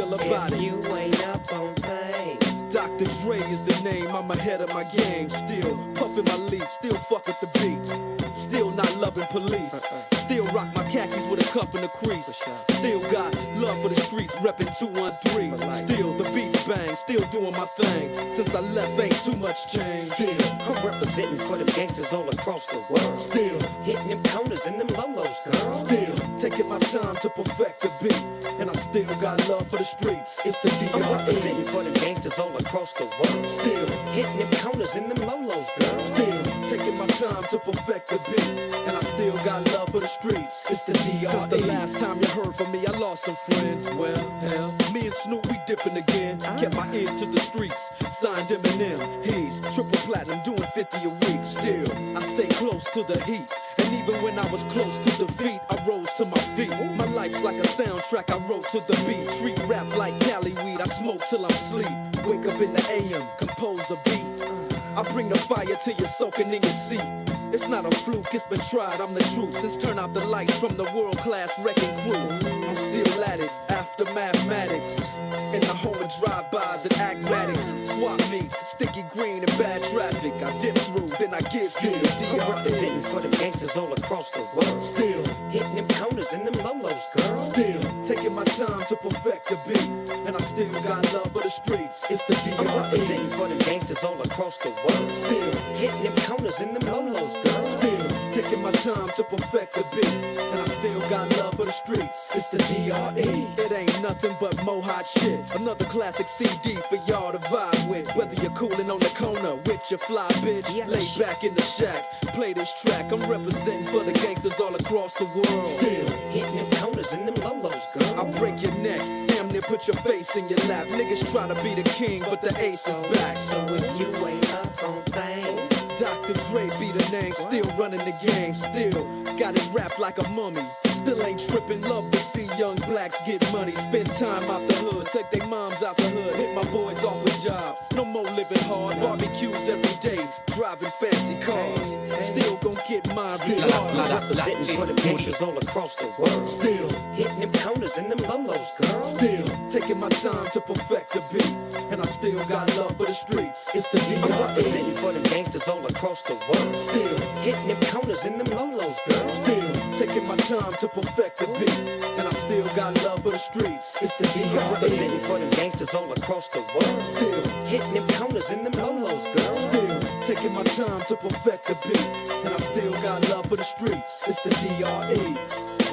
Speaker 3: tell about it.
Speaker 4: You ain't up on things.
Speaker 3: Dr. Dre is the name, I'm ahead of my game. Still puffin' my leaf, still fuck with the beats. Still not loving police. Still rock my khakis with a cuff and a crease. Still got love for the streets, reppin' 213. Still the beats bang, still doing my thing. Since I left, ain't too much change. Still
Speaker 4: I'm representing for them gangsters all across the world.
Speaker 3: Still
Speaker 4: hitting them corners and them lolos, girl.
Speaker 3: Still taking my time to perfect the beat. And I still got love for the streets. It's the
Speaker 4: I'm
Speaker 3: D.R.E.
Speaker 4: representing for them gangsters all across the world.
Speaker 3: Still
Speaker 4: hitting them corners and them lolos, girl.
Speaker 3: Still taking my time to perfect the beat. And I still got love for the streets. It's the D.R.E. Since the last time you heard from me, I lost some friends. Well, hell, me and Snoop, we dipping again. Kept my ear to the streets. Signed Eminem. He's triple platinum, doing 50 a week. Still, I stay close to the heat. And even when I was close to defeat, I rose to my feet. My life's like a soundtrack, I wrote to the beat. Street rap like Cali weed, I smoke till I'm asleep. Wake up in the AM, compose a beat. I bring the fire till you're soaking in your seat. It's not a fluke, it's been tried, I'm the truth. Since turn out the lights from the world-class wrecking crew, I'm still at it, after mathematics. In the home of drive-bys and acmatics. Swap meets, sticky green and bad traffic. I dip through, then I give you the
Speaker 4: I'm representing for them gangsters all across the world.
Speaker 3: Still
Speaker 4: hitting them corners and them lolos, girl.
Speaker 3: Still taking my time to perfect the beat. And I still got love for the streets. It's the D.R.E.
Speaker 4: I'm representing for them gangsters all across the world.
Speaker 3: Still
Speaker 4: hitting them corners and them lolos, girl.
Speaker 3: Still taking my time to perfect the beat. And I still got love for the streets. It's the D.R.E. It ain't nothing but mo hot shit. Another classic CD for y'all to vibe with. Whether you're coolin' on the corner with your fly bitch, lay back in the shack, play this track. I'm representing for the gangsters all across the world. Still
Speaker 4: hitting them corners and them lolos, girl.
Speaker 3: I'll break your neck, damn near put your face in your lap. Niggas try to be the king, but the ace is back.
Speaker 4: So if you ain't up on things,
Speaker 3: Dr. Dre be the name, still running the game, still got it wrapped like a mummy. Still ain't trippin', love to see young blacks get money. Spend time out the hood, take their moms out the hood. Hit my boys off with jobs, no more living hard. Barbecues every day, driving fancy cars. Still gon' get mine regardless.
Speaker 4: representing for them gangsters all across the world.
Speaker 3: Still
Speaker 4: hitting them corners and them lolos, girl.
Speaker 3: Still taking my time to perfect the beat. And I still got love for the streets. It's the
Speaker 4: I'm
Speaker 3: D.R.E.
Speaker 4: representing for them gangsters all across the world.
Speaker 3: Still
Speaker 4: hitting them corners and them lolos, girl.
Speaker 3: Still taking my time to perfect the beat. And I still got love for the streets. It's the
Speaker 4: I'm
Speaker 3: D.R.E.
Speaker 4: representing for them gangsters all across the world.
Speaker 3: Still
Speaker 4: hitting them corners and them lolos, girl.
Speaker 3: Still taking my time to perfect the beat. And I still got love for the streets. It's the D.R.E.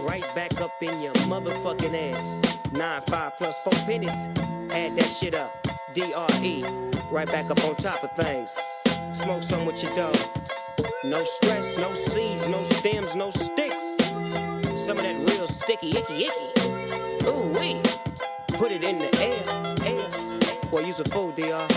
Speaker 4: Right back up in your motherfucking ass. 9-5 plus 4 pennies. Add that shit up. D.R.E. Right back up on top of things. Smoke some with your dog. No stress, no seeds, no stems, no sticks. Some of that real sticky, icky. Ooh wee. Put it in the air. Boy, you's a fool, D.R.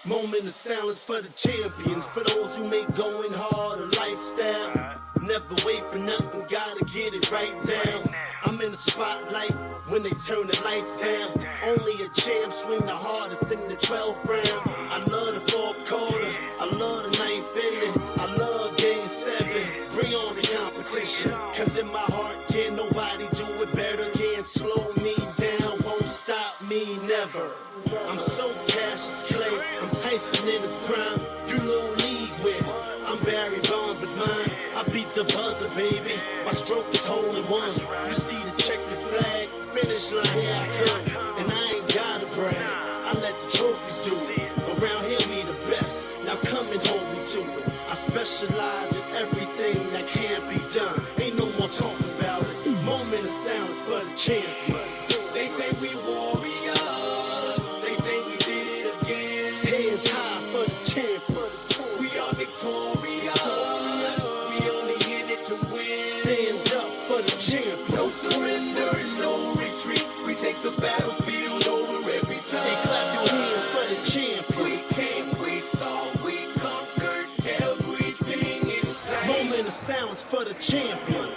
Speaker 5: Moment of silence for the champions, for those who make going hard a lifestyle. Never wait for nothing, gotta get it right now. I'm in the spotlight when they turn the lights down. Only a champ swing the hardest in the 12th round. I love the fourth quarter, I love the ninth inning, I love game 7. Bring on the competition, cause in my heart can't nobody do it better. Can't slow me down, won't stop me never. I'm so Cassius Clay, I'm Tyson in his prime. You know league with, I'm Barry Bonds with mine. I beat the buzzer, baby, my stroke is hole in one. You see the checkered flag, finish line, here I come. And I ain't gotta brag, I let the trophies do it. Around here we the best, now come and hold me to it. I specialize in everything that can't be done. Ain't no more talking about it. Moment of silence for the champion. They say we warriors, they say we did it again. Hands high for the champion. victorious. We only in it to win. Stand up for the champion. No surrender and no retreat. We take the battlefield over every time. And clap your hands for the champion. We came, we saw, we conquered everything in sight. Moment of silence for the champion.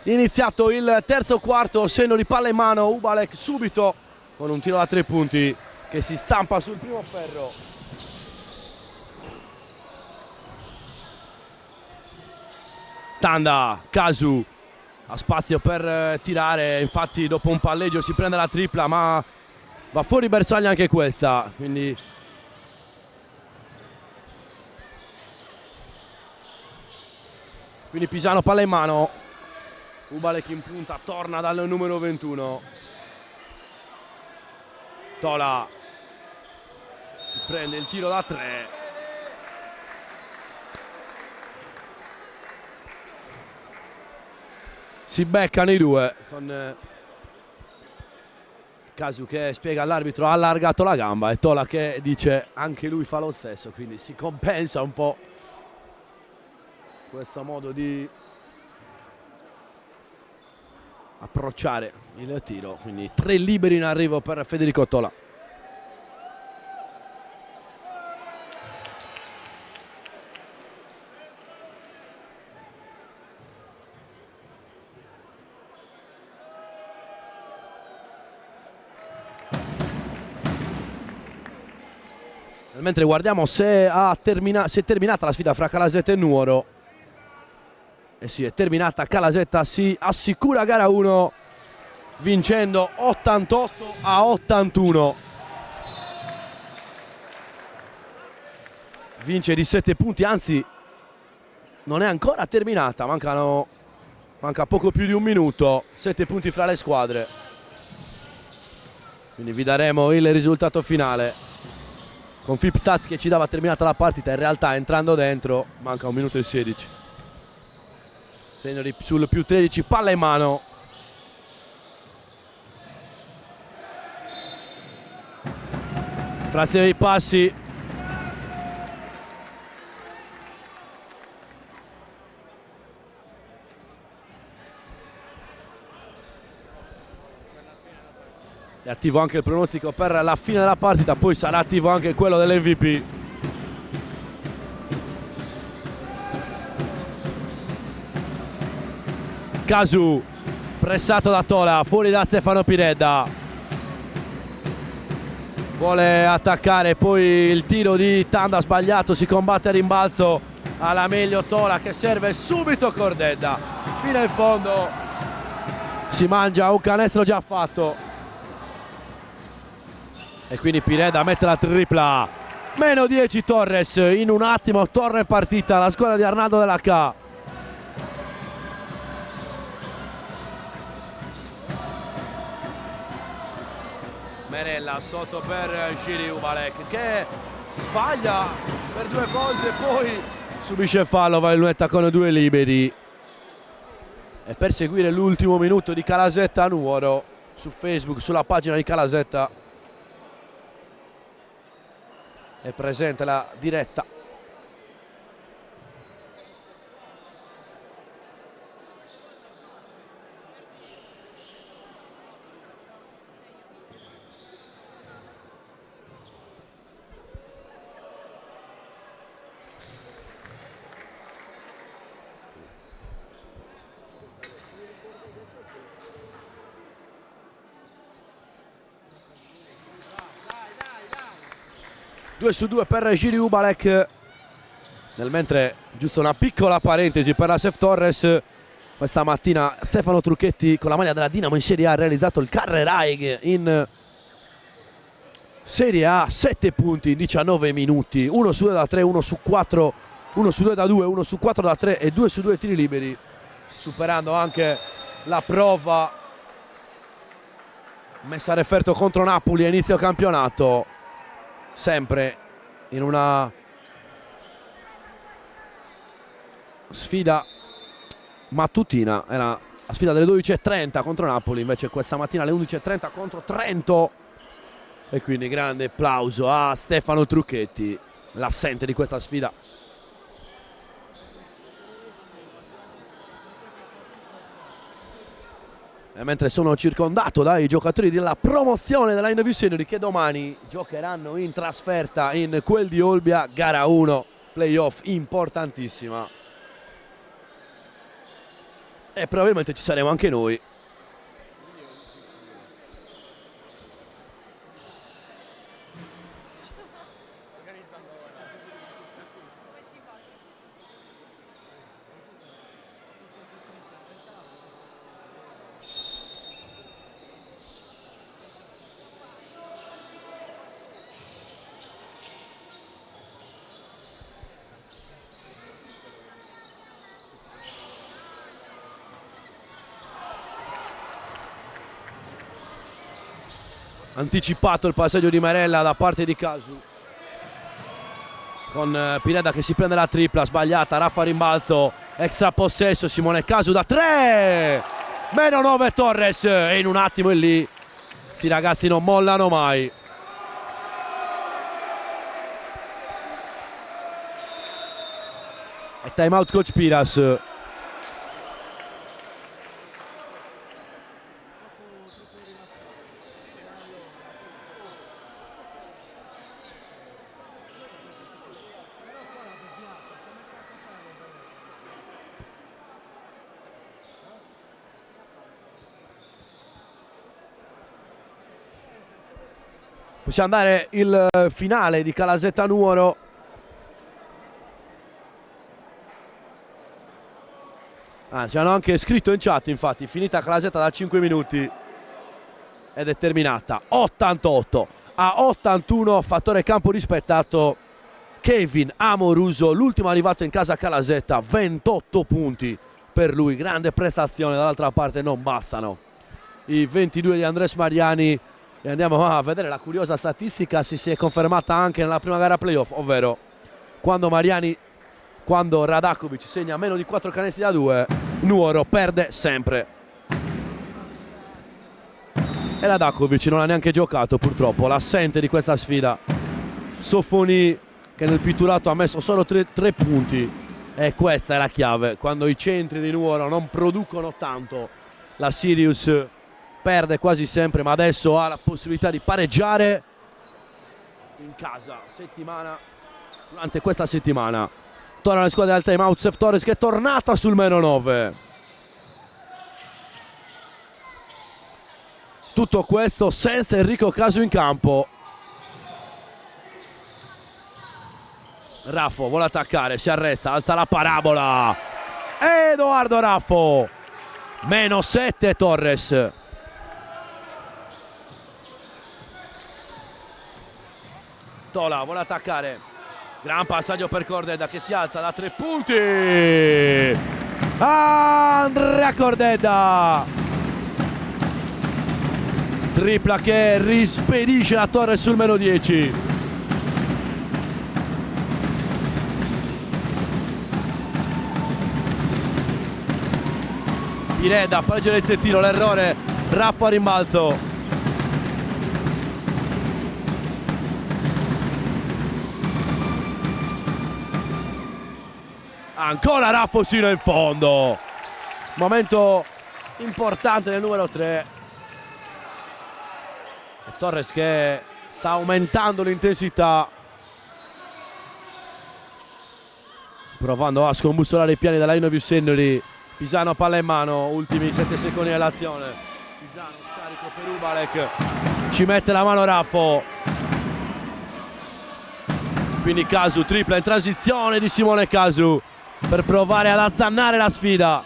Speaker 1: Iniziato il terzo quarto, segno di palla in mano, Ubalek subito con un tiro da 3 punti che si stampa sul primo ferro. Tanda, Kazu ha spazio per tirare, infatti dopo un palleggio si prende la tripla ma va fuori bersaglia anche questa, quindi Pisano palla in mano. Ubalek in punta, torna dal numero 21. Tola si prende il tiro da 3. Si beccano i due con Kazu che spiega all'arbitro ha allargato la gamba e Tola che dice anche lui fa lo stesso, quindi si compensa un po' questo modo di approcciare il tiro, quindi 3 liberi in arrivo per Federico Tola. Mentre guardiamo se è terminata la sfida fra Calasetta e Nuoro. E sì, è terminata, Calasetta si assicura gara 1 vincendo 88-81. Vince di 7 punti, anzi non è ancora terminata, manca poco più di un minuto, 7 punti fra le squadre. Quindi vi daremo il risultato finale con Fipstats che ci dava terminata la partita, in realtà entrando dentro manca 1 minuto e 16. Segno sul più 13, palla in mano. Frazione dei passi. È attivo anche il pronostico per la fine della partita, poi sarà attivo anche quello dell'MVP. Kazu Pressato da Tola, fuori da Stefano Piredda. Vuole attaccare, poi il tiro di Tanda sbagliato, si combatte a rimbalzo. Alla meglio Tola che serve subito Cordedda. Fino in fondo si mangia un canestro già fatto. E quindi Piredda mette la tripla. Meno 10 Torres, in un attimo torna in partita la squadra di Arnaldo Della K. Merella sotto per Giri Ubalek che sbaglia per 2 volte, poi subisce fallo, va in lunetta con 2 liberi. E per seguire l'ultimo minuto di Calasetta Nuoro su Facebook, sulla pagina di Calasetta è presente la diretta. Due su 2 per Giri Ubalek. Nel mentre, giusto una piccola parentesi per la Sef Torres, questa mattina Stefano Trucchetti con la maglia della Dinamo in Serie A ha realizzato il Carreraig in Serie A, 7 punti in 19 minuti, 1 su 2 da 3, 1 su 4, 1 su 2 da 2, 1 su 4 da 3 e 2 su 2 tiri liberi, superando anche la prova messa a referto contro Napoli a inizio campionato, sempre in una sfida mattutina. Era la sfida delle 12:30 contro Napoli, invece questa mattina alle 11:30 contro Trento. E quindi grande applauso a Stefano Trucchetti, l'assente di questa sfida. E mentre sono circondato dai giocatori della promozione della Innovi Senior che domani giocheranno in trasferta in quel di Olbia, gara 1, playoff importantissima. E probabilmente ci saremo anche noi. Anticipato il passaggio di Merella da parte di Casu, con Piredda che si prende la tripla sbagliata, raffa rimbalzo, extra possesso, Simone Casu da 3, meno 9 Torres, e in un attimo è lì, questi ragazzi non mollano mai. E time out coach Piras. Possiamo andare il finale di Calasetta Nuoro. Ci hanno anche scritto in chat, infatti, finita Calasetta da 5 minuti ed è terminata 88-81, fattore campo rispettato. Kevin Amoruso, l'ultimo arrivato in casa a Calasetta, 28 punti per lui, grande prestazione. Dall'altra parte non bastano i 22 di Andres Mariani. E andiamo a vedere la curiosa statistica, si è confermata anche nella prima gara playoff, ovvero quando Radakovic segna meno di 4 canestri da 2, Nuoro perde sempre. E Radakovic non ha neanche giocato purtroppo, l'assente di questa sfida. Sofoni che nel pitturato ha messo solo 3 punti, e questa è la chiave, quando i centri di Nuoro non producono tanto. La Sirius perde quasi sempre, ma adesso ha la possibilità di pareggiare in casa durante questa settimana. Torna la squadra del timeout, Sef Torres che è tornata sul meno 9. Tutto questo senza Enrico Casu in campo. Raffo vuole attaccare, si arresta, alza la parabola. Edoardo Raffo. -7 Torres. Tola vuole attaccare. Gran passaggio per Cordedda che si alza da 3 punti. Andrea Cordedda. Tripla che rispedisce la Torres sul -10. Pireda, pareggio del settino, l'errore, Raffo a rimbalzo. Ancora Raffo sino in fondo. Momento importante nel numero 3. E Torres che sta aumentando l'intensità, provando a scombussolare i piani della Inovius Sennoli. Pisano palla in mano, ultimi 7 secondi dell'azione. Pisano scarico per Ubalek, ci mette la mano Raffo. Quindi Casu, tripla in transizione di Simone Casu per provare ad azzannare la sfida.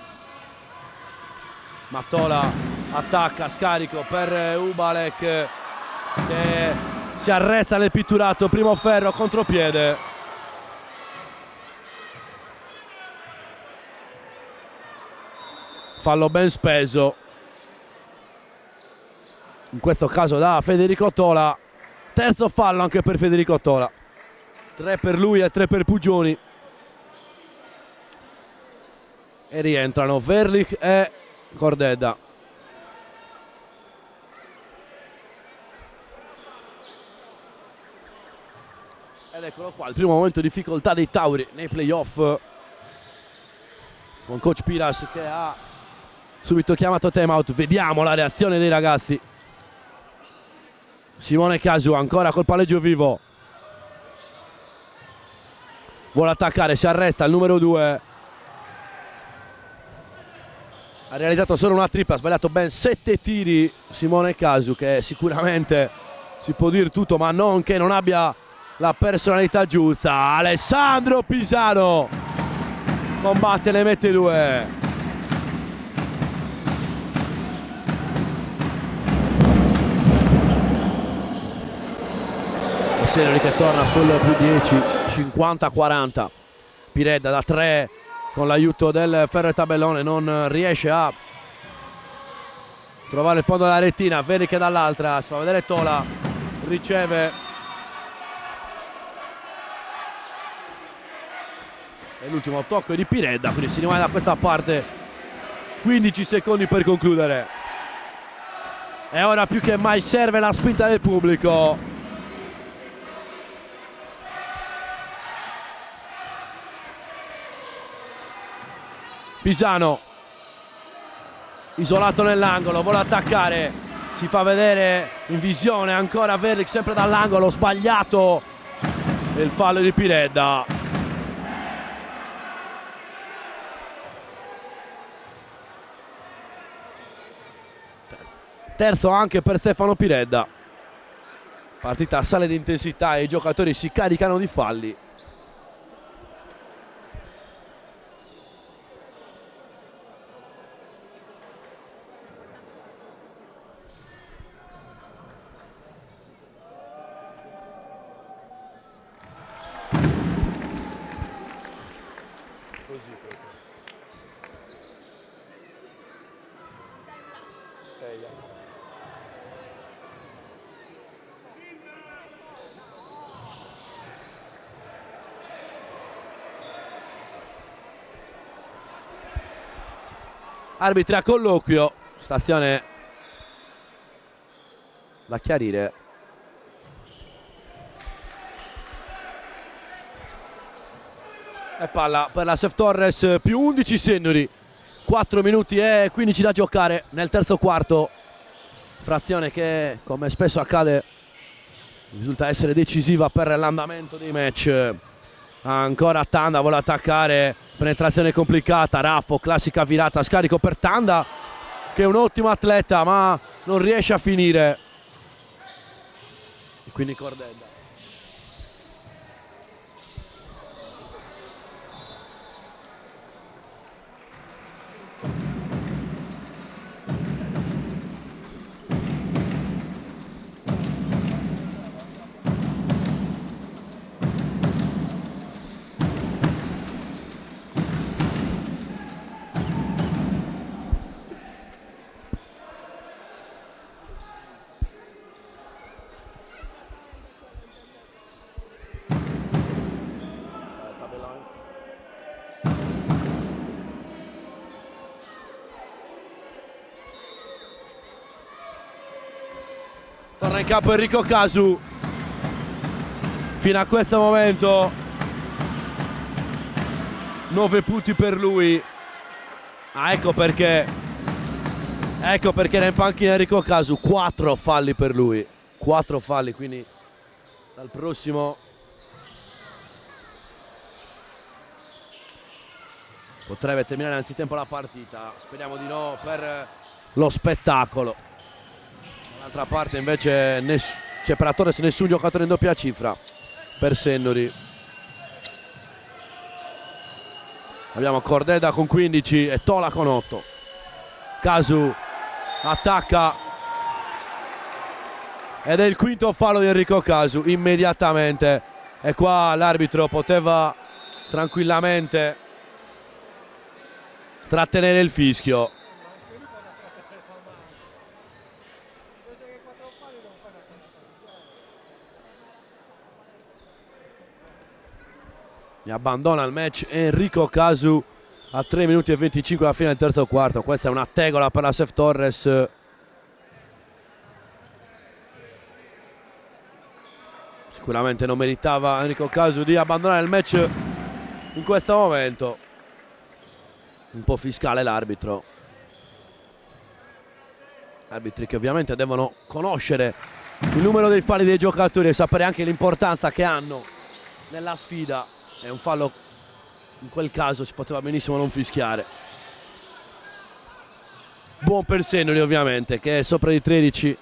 Speaker 1: Mattola attacca, scarico per Ubalek che si arresta nel pitturato, primo ferro, contropiede. Fallo ben speso, in questo caso da Federico Tola. Terzo fallo anche per Federico Tola, 3 per lui e 3 per Pugioni. E rientrano Verlich e Cordedda. Ed eccolo qua il primo momento di difficoltà dei Tauri nei playoff, con coach Piras che ha subito chiamato timeout. Vediamo la reazione dei ragazzi. Simone Casu ancora col palleggio vivo, vuole attaccare, si arresta il numero 2. Ha realizzato solo una tripla, ha sbagliato ben 7 tiri Simone Casu, che sicuramente si può dire tutto ma non che non abbia la personalità giusta. Alessandro Pisano combatte, ne mette 2. Sennoli che torna sul +10, 50-40. Pireda da 3 con l'aiuto del ferro e tabellone non riesce a trovare il fondo della retina. Verlich dall'altra, si fa vedere Tola, riceve e l'ultimo tocco è di Pireda, quindi si rimane da questa parte. 15 secondi per concludere e ora più che mai serve la spinta del pubblico. Pisano isolato nell'angolo, vuole attaccare, si fa vedere in visione ancora Verlich sempre dall'angolo, sbagliato il fallo di Pireda. Terzo anche per Stefano Pireda. Partita sale di intensità e i giocatori si caricano di falli. Arbitri a colloquio, stazione da chiarire. E palla per la Sef Torres, più 11 Sennoli, 4 minuti e 15 da giocare nel terzo quarto. Frazione che, come spesso accade, risulta essere decisiva per l'andamento dei match. Ancora Tanda vuole attaccare, penetrazione complicata, Raffo, classica virata, scarico per Tanda che è un ottimo atleta ma non riesce a finire. E quindi Cordella. Torna in campo Enrico Casu. Fino a questo momento 9 punti per lui. Ecco perché era in panchina Enrico Casu. 4 falli per lui. 4 falli, quindi dal prossimo potrebbe terminare anzitempo la partita. Speriamo di no per lo spettacolo. Dall'altra parte invece c'è per la Torres nessun giocatore in doppia cifra per Sennori. Abbiamo Cordeda con 15 e Tola con 8. Casu attacca ed è il quinto fallo di Enrico Casu immediatamente, e qua l'arbitro poteva tranquillamente trattenere il fischio. E abbandona il match Enrico Casu a 3 minuti e 25 alla fine del terzo quarto. Questa è una tegola per la Sef Torres. Sicuramente non meritava Enrico Casu di abbandonare il match in questo momento. Un po' fiscale l'arbitro. Arbitri che ovviamente devono conoscere il numero dei falli dei giocatori e sapere anche l'importanza che hanno nella sfida. È un fallo, in quel caso si poteva benissimo non fischiare. Buon per Sennori ovviamente, che è sopra di 13.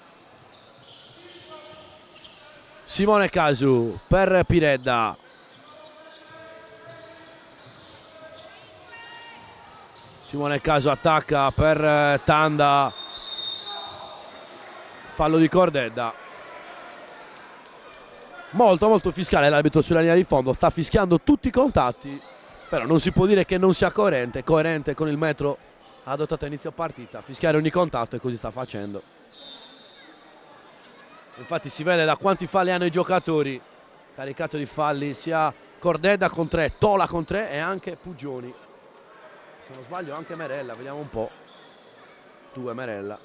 Speaker 1: Simone Casu per Piredda. Simone Casu attacca per Tanda. Fallo di Cordedda. Molto fiscale l'arbitro sulla linea di fondo, sta fischiando tutti i contatti, però non si può dire che non sia coerente con il metro adottato a inizio partita, fischiare ogni contatto, e così sta facendo. Infatti si vede da quanti falli hanno i giocatori, caricato di falli sia Cordedda con 3, Tola con 3 e anche Pugioni. Se non sbaglio anche Merella, vediamo un po'. 2 Merella.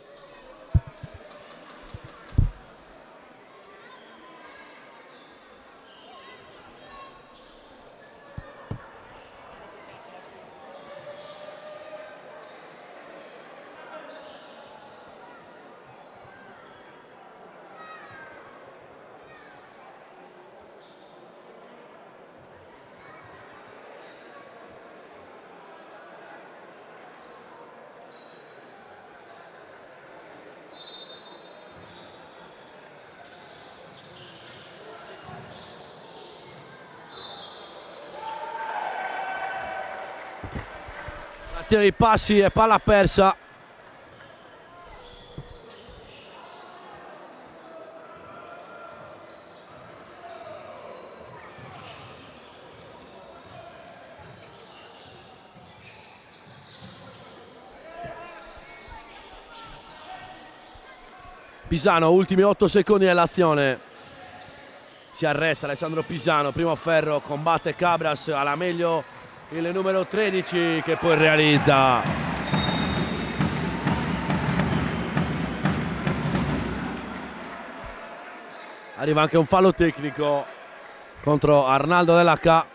Speaker 1: Azione di passi e palla persa. Pisano, ultimi 8 secondi dell'azione. Si arresta Alessandro Pisano, primo ferro, combatte Cabras, alla meglio il numero 13 che poi realizza. Arriva anche un fallo tecnico contro Arnaldo Della Ca.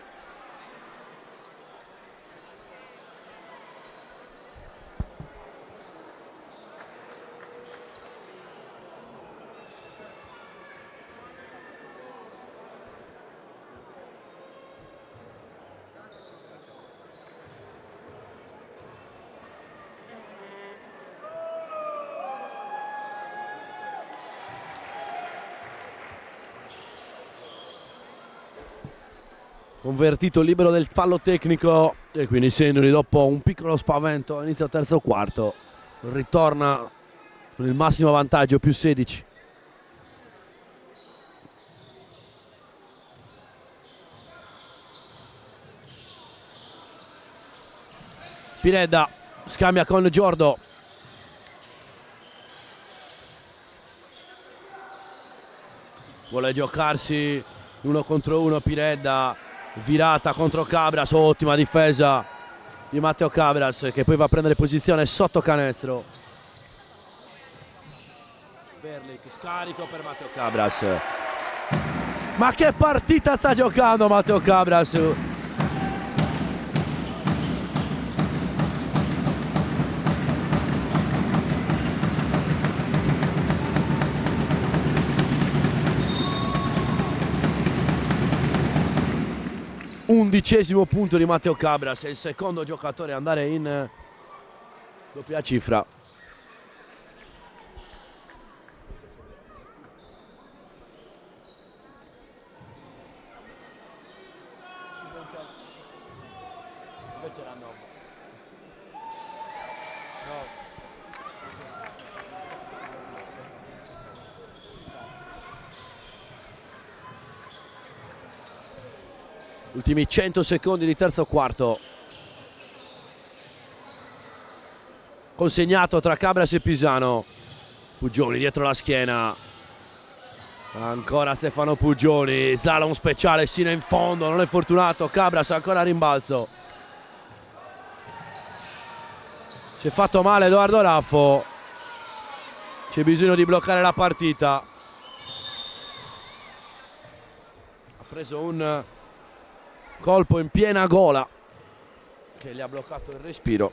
Speaker 1: convertito libero del fallo tecnico e quindi Sendri dopo un piccolo spavento inizio terzo quarto ritorna con il massimo vantaggio, più 16. Pineda scambia con Giordo. Vuole giocarsi 1 contro 1 Pineda, virata contro Cabras, ottima difesa di Matteo Cabras che poi va a prendere posizione sotto canestro. Verlic, scarico per Matteo Cabras. Ma che partita sta giocando Matteo Cabras! Undicesimo punto di Matteo Cabras, è il secondo giocatore ad andare in doppia cifra. Ultimi 100 secondi di terzo quarto. Consegnato tra Cabras e Pisano. Puggioni dietro la schiena. Ancora Stefano Puggioni. Slalom speciale sino in fondo. Non è fortunato. Cabras ancora a rimbalzo. Si è fatto male Edoardo Raffo. C'è bisogno di bloccare la partita. Ha preso un colpo in piena gola che gli ha bloccato il respiro.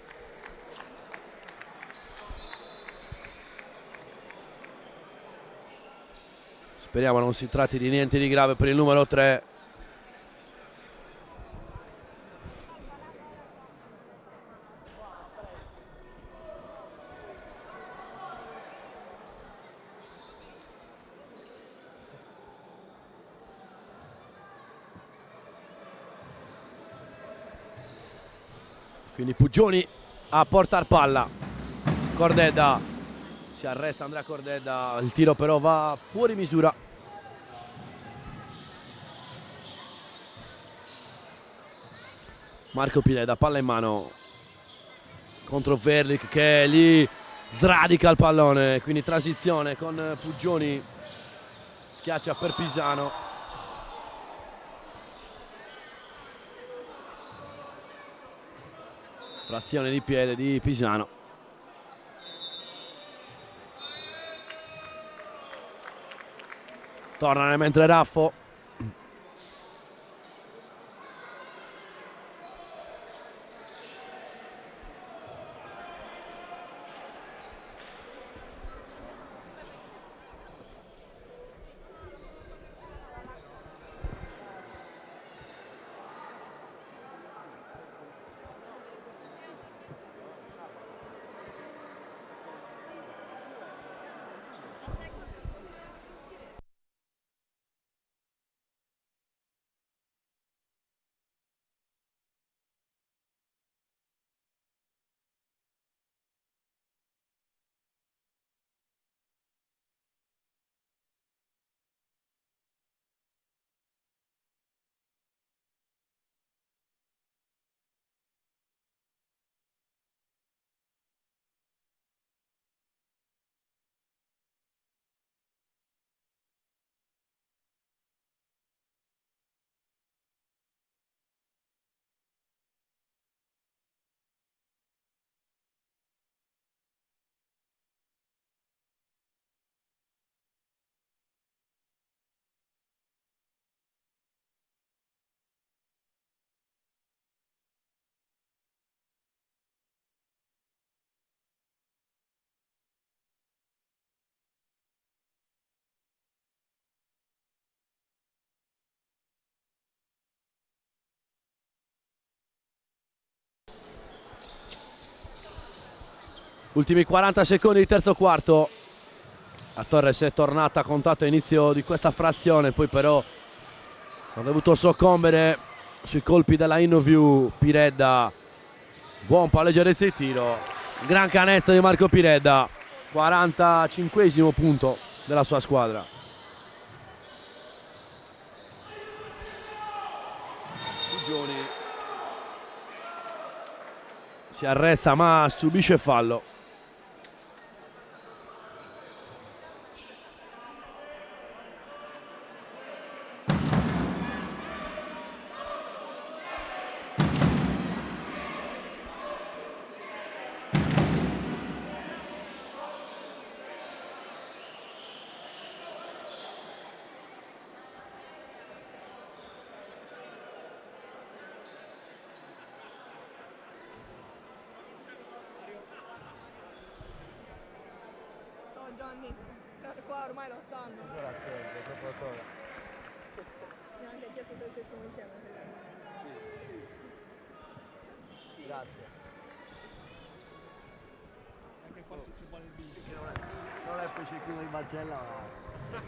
Speaker 1: Speriamo non si tratti di niente di grave per il numero 3. Quindi Puggioni a portar palla. Cordedda, si arresta Andrea Cordedda, il tiro però va fuori misura. Marco Pineda, palla in mano contro Verlic che lì sradica il pallone, quindi transizione con Puggioni, schiaccia per Pisano. Frazione di piede di Pisano. Torna nel mentre Raffo. Ultimi 40 secondi di terzo quarto. La Torres è tornata a contatto a inizio di questa frazione, poi però ha dovuto soccombere sui colpi della Innoview. Piredda, buon palleggio di tiro, gran canestro di Marco Piredda, 45esimo punto della sua squadra. Gioni si arresta ma subisce fallo.
Speaker 6: Gianni, qua ormai lo sanno. Mi ha anche chiesto se stessimo insieme.
Speaker 2: Sì. Grazie. Anche qua se ci vuole il bici. Non è poi cecchino di Barcella, ma...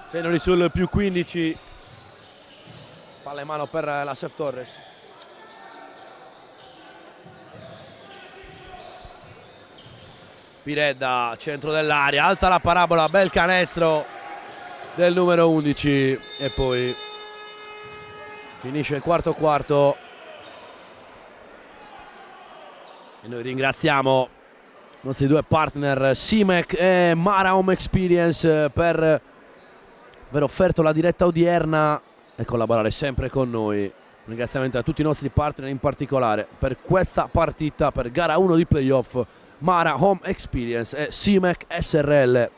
Speaker 1: Senoli sul più 15. Palla in mano per la Sef Torres. Piredda, centro dell'area, alza la parabola, bel canestro del numero 11 e poi finisce il quarto quarto. E noi ringraziamo i nostri due partner Simec e Mara Home Experience per aver offerto la diretta odierna e collaborare sempre con noi. Un ringraziamento a tutti i nostri partner, in particolare per questa partita, per gara 1 di playoff, Mara Home Experience e Simec SRL.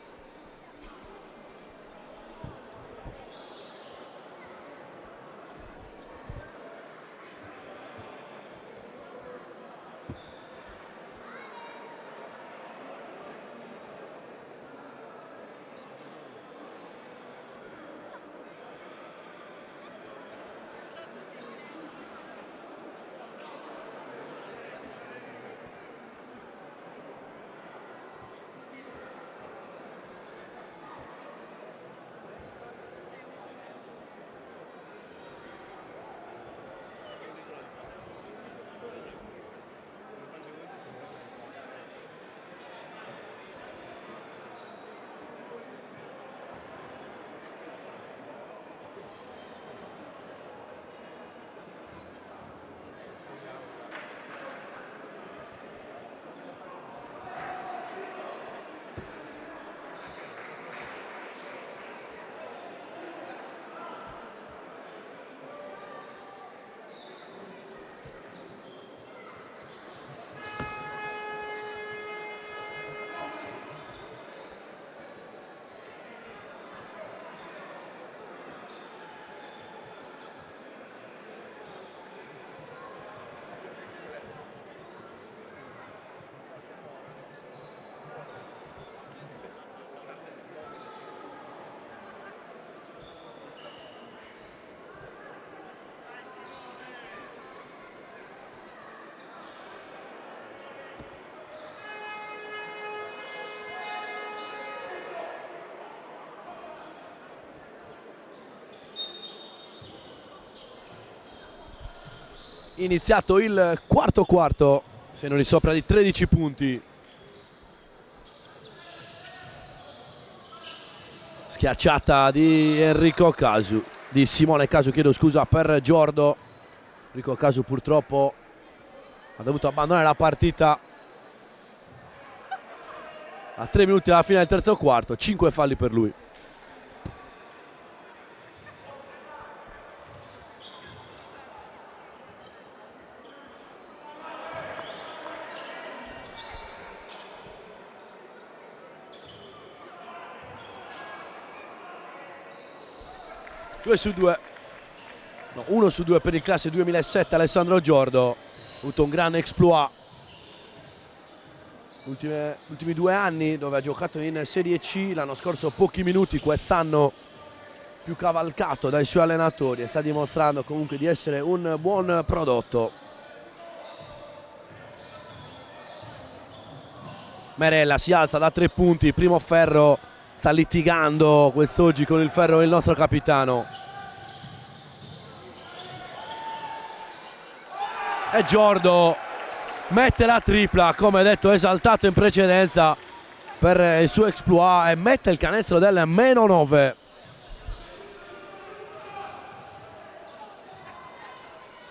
Speaker 1: Iniziato il quarto quarto, se non di sopra di 13 punti. Schiacciata di Enrico Casu, di Simone Casu, chiedo scusa, per Giordo. Enrico Casu purtroppo ha dovuto abbandonare la partita a 3 minuti dalla fine del terzo quarto, 5 falli per lui. Due su due, no, 1 su 2 per il classe 2007 Alessandro Giordo, ha avuto un gran exploit ultimi 2 anni, dove ha giocato in Serie C, l'anno scorso pochi minuti, quest'anno più cavalcato dai suoi allenatori e sta dimostrando comunque di essere un buon prodotto. Merella si alza da 3 punti, primo ferro sta litigando quest'oggi con il ferro il nostro capitano. E Giordo mette la tripla, come detto, esaltato in precedenza per il suo exploit, e mette il canestro del -9.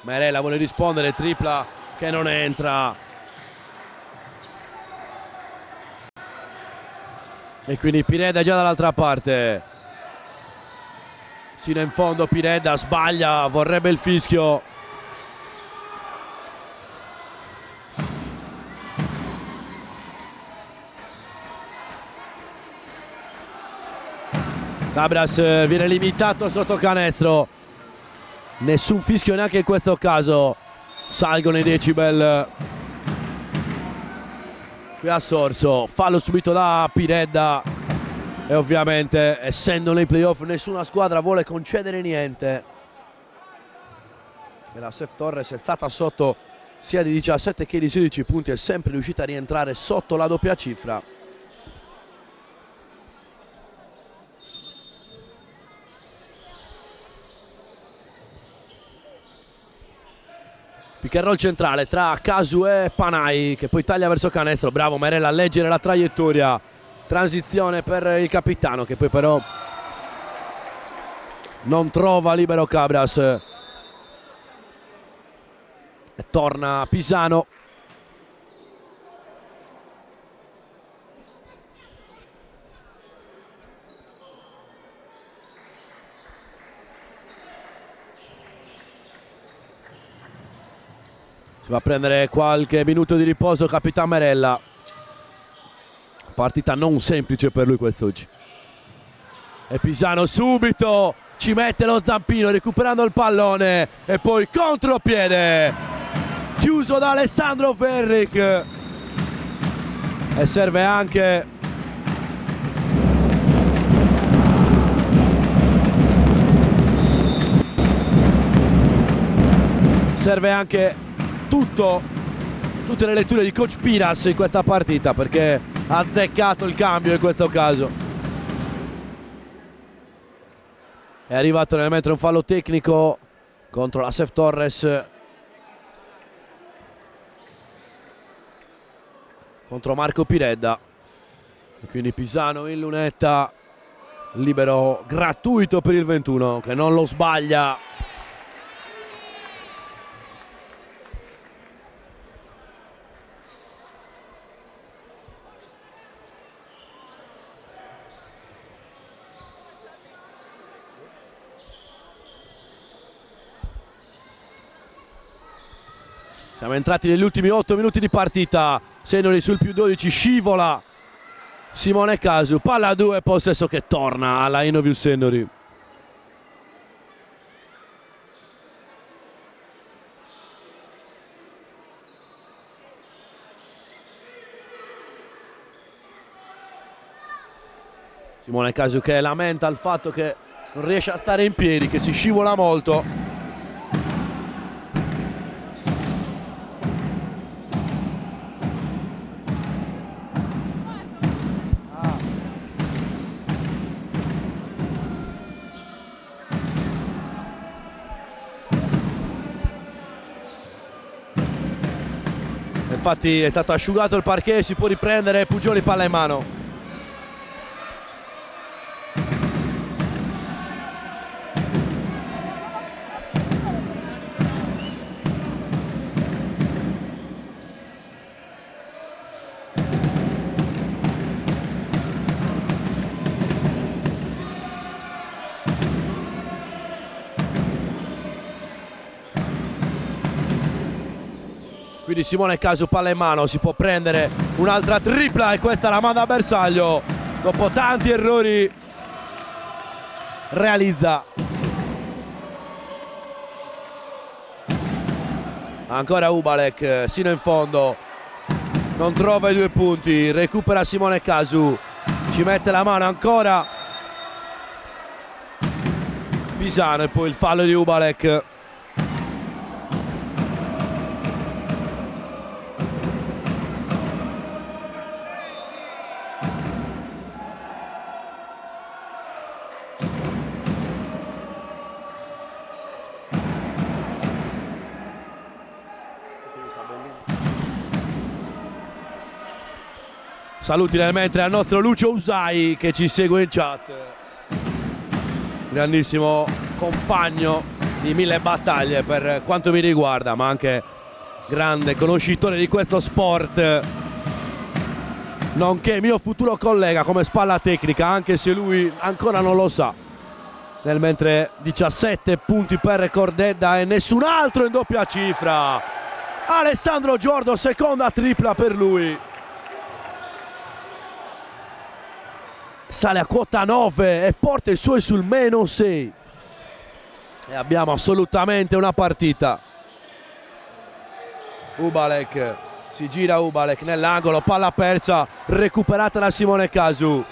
Speaker 1: Merella vuole rispondere, tripla che non entra. E quindi Pineda già dall'altra parte. Sino in fondo Pineda sbaglia, vorrebbe il fischio. Cabras viene limitato sotto canestro. Nessun fischio neanche in questo caso. Salgono i decibel qui a Sorso. Fallo subito da Pineda. E ovviamente, essendo nei playoff, nessuna squadra vuole concedere niente. E la Sef Torres è stata sotto sia di 17 che di 16 punti. È sempre riuscita a rientrare sotto la doppia cifra. Pick and roll centrale tra Casu e Panay, che poi taglia verso canestro. Bravo Merella a leggere la traiettoria. Transizione per il capitano, che poi però non trova libero Cabras. E torna Pisano. Va a prendere qualche minuto di riposo Capitan Merella. Partita non semplice per lui quest'oggi. E Pisano subito ci mette lo zampino recuperando il pallone. E poi contropiede chiuso da Alessandro Verric. E serve anche tutte le letture di coach Piras in questa partita, perché ha azzeccato il cambio in questo caso. È arrivato nel mentre un fallo tecnico contro la Sef Torres, contro Marco Pineda. E quindi Pisano in lunetta, libero gratuito per il 21 che non lo sbaglia. Siamo entrati negli ultimi 8 minuti di partita. Senoli sul +12, scivola Simone Casu, palla a 2, possesso che torna alla Innovius Senori. Simone Casu che lamenta il fatto che non riesce a stare in piedi, che si scivola molto. Infatti è stato asciugato il parquet, si può riprendere. Pugioli palla in mano. Quindi Simone Casu palla in mano, si può prendere un'altra tripla e questa la manda a bersaglio. Dopo tanti errori realizza. Ancora Ubalek, sino in fondo. Non trova i 2 punti, recupera Simone Casu. Ci mette la mano ancora Pisano e poi il fallo di Ubalek. Saluti nel mentre al nostro Lucio Usai che ci segue in chat. Grandissimo compagno di 1000 battaglie per quanto mi riguarda, ma anche grande conoscitore di questo sport, nonché mio futuro collega come spalla tecnica, anche se lui ancora non lo sa. Nel mentre 17 punti per Cordedda e nessun altro in doppia cifra. Alessandro Giordo, seconda tripla per lui. Sale a quota 9 e porta i suoi sul meno 6. E abbiamo assolutamente una partita. Ubalek, si gira Ubalek nell'angolo, palla persa, recuperata da Simone Casu.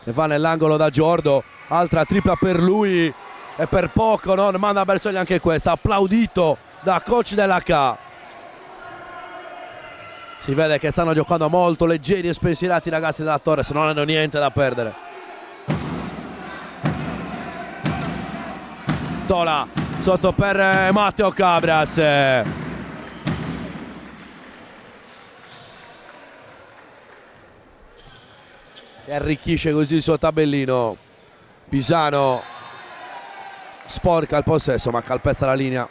Speaker 1: E va nell'angolo da Giordo, altra tripla per lui e per poco non manda a bersaglio anche questa, applaudito da coach della K. Si vede che stanno giocando molto leggeri e spensierati i ragazzi della Torres, non hanno niente da perdere. Tola sotto per Matteo Cabras. E arricchisce così il suo tabellino. Pisano sporca il possesso ma calpesta la linea.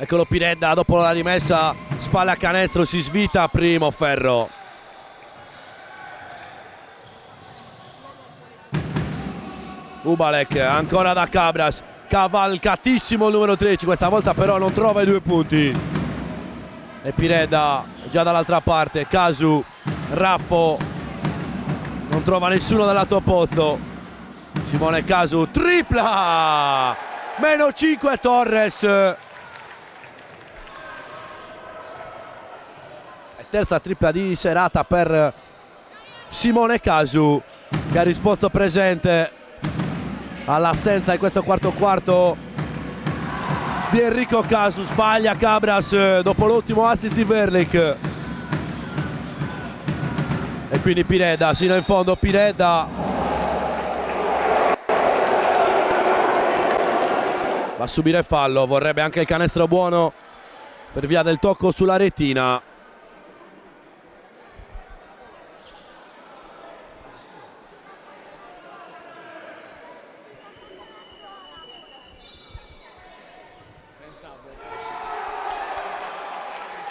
Speaker 1: Eccolo Piredda dopo la rimessa, spalla a canestro, si svita primo Ferro. Ubalek ancora da Cabras, cavalcatissimo il numero 13, questa volta però non trova i 2 punti. E Piredda già dall'altra parte, Casu, Raffo, non trova nessuno dal lato opposto. Simone Casu, tripla! Meno 5 Torres. Terza tripla di serata per Simone Casu, che ha risposto presente all'assenza in questo quarto di Enrico Casu. Sbaglia Cabras dopo l'ultimo assist di Verlik. E quindi Piredda sino in fondo. Piredda va a subire fallo, vorrebbe anche il canestro buono per via del tocco sulla retina.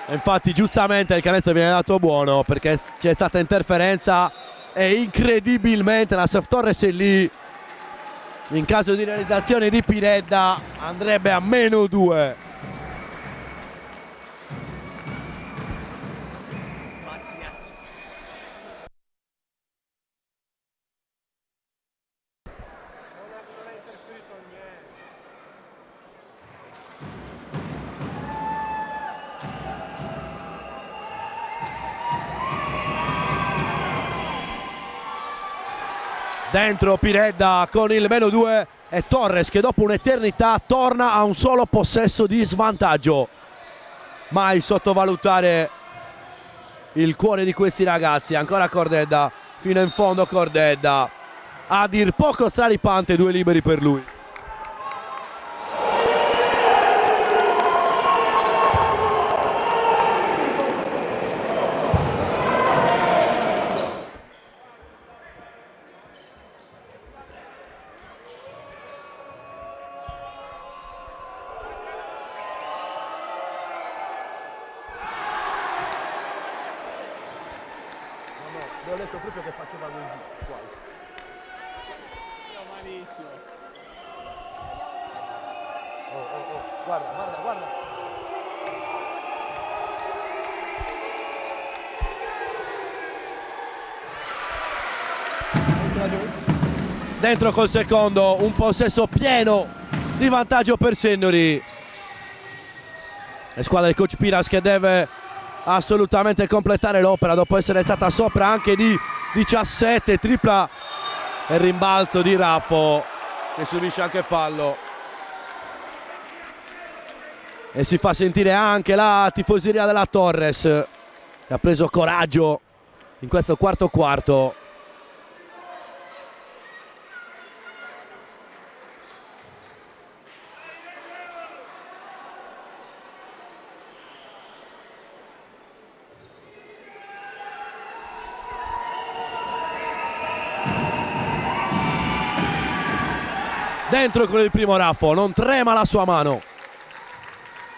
Speaker 1: Infatti giustamente il canestro viene dato buono perché c'è stata interferenza e incredibilmente la Soft Torres è lì. In caso di realizzazione di Piredda andrebbe a meno 2. Dentro Piredda con il meno 2 e Torres che dopo un'eternità torna a un solo possesso di svantaggio. Mai sottovalutare il cuore di questi ragazzi. Ancora Cordedda, fino in fondo Cordedda, a dir poco straripante, 2 liberi per lui. Ho detto proprio che faceva così, quasi.
Speaker 2: Malissimo.
Speaker 1: Oh, guarda. Dentro col secondo, un possesso pieno di vantaggio per Sennori. La squadra di coach Piras che deve assolutamente completare l'opera dopo essere stata sopra anche di 17, tripla il rimbalzo di Raffo che subisce anche fallo. E si fa sentire anche la tifoseria della Torres che ha preso coraggio in questo quarto. Dentro con il primo Raffo, non trema la sua mano.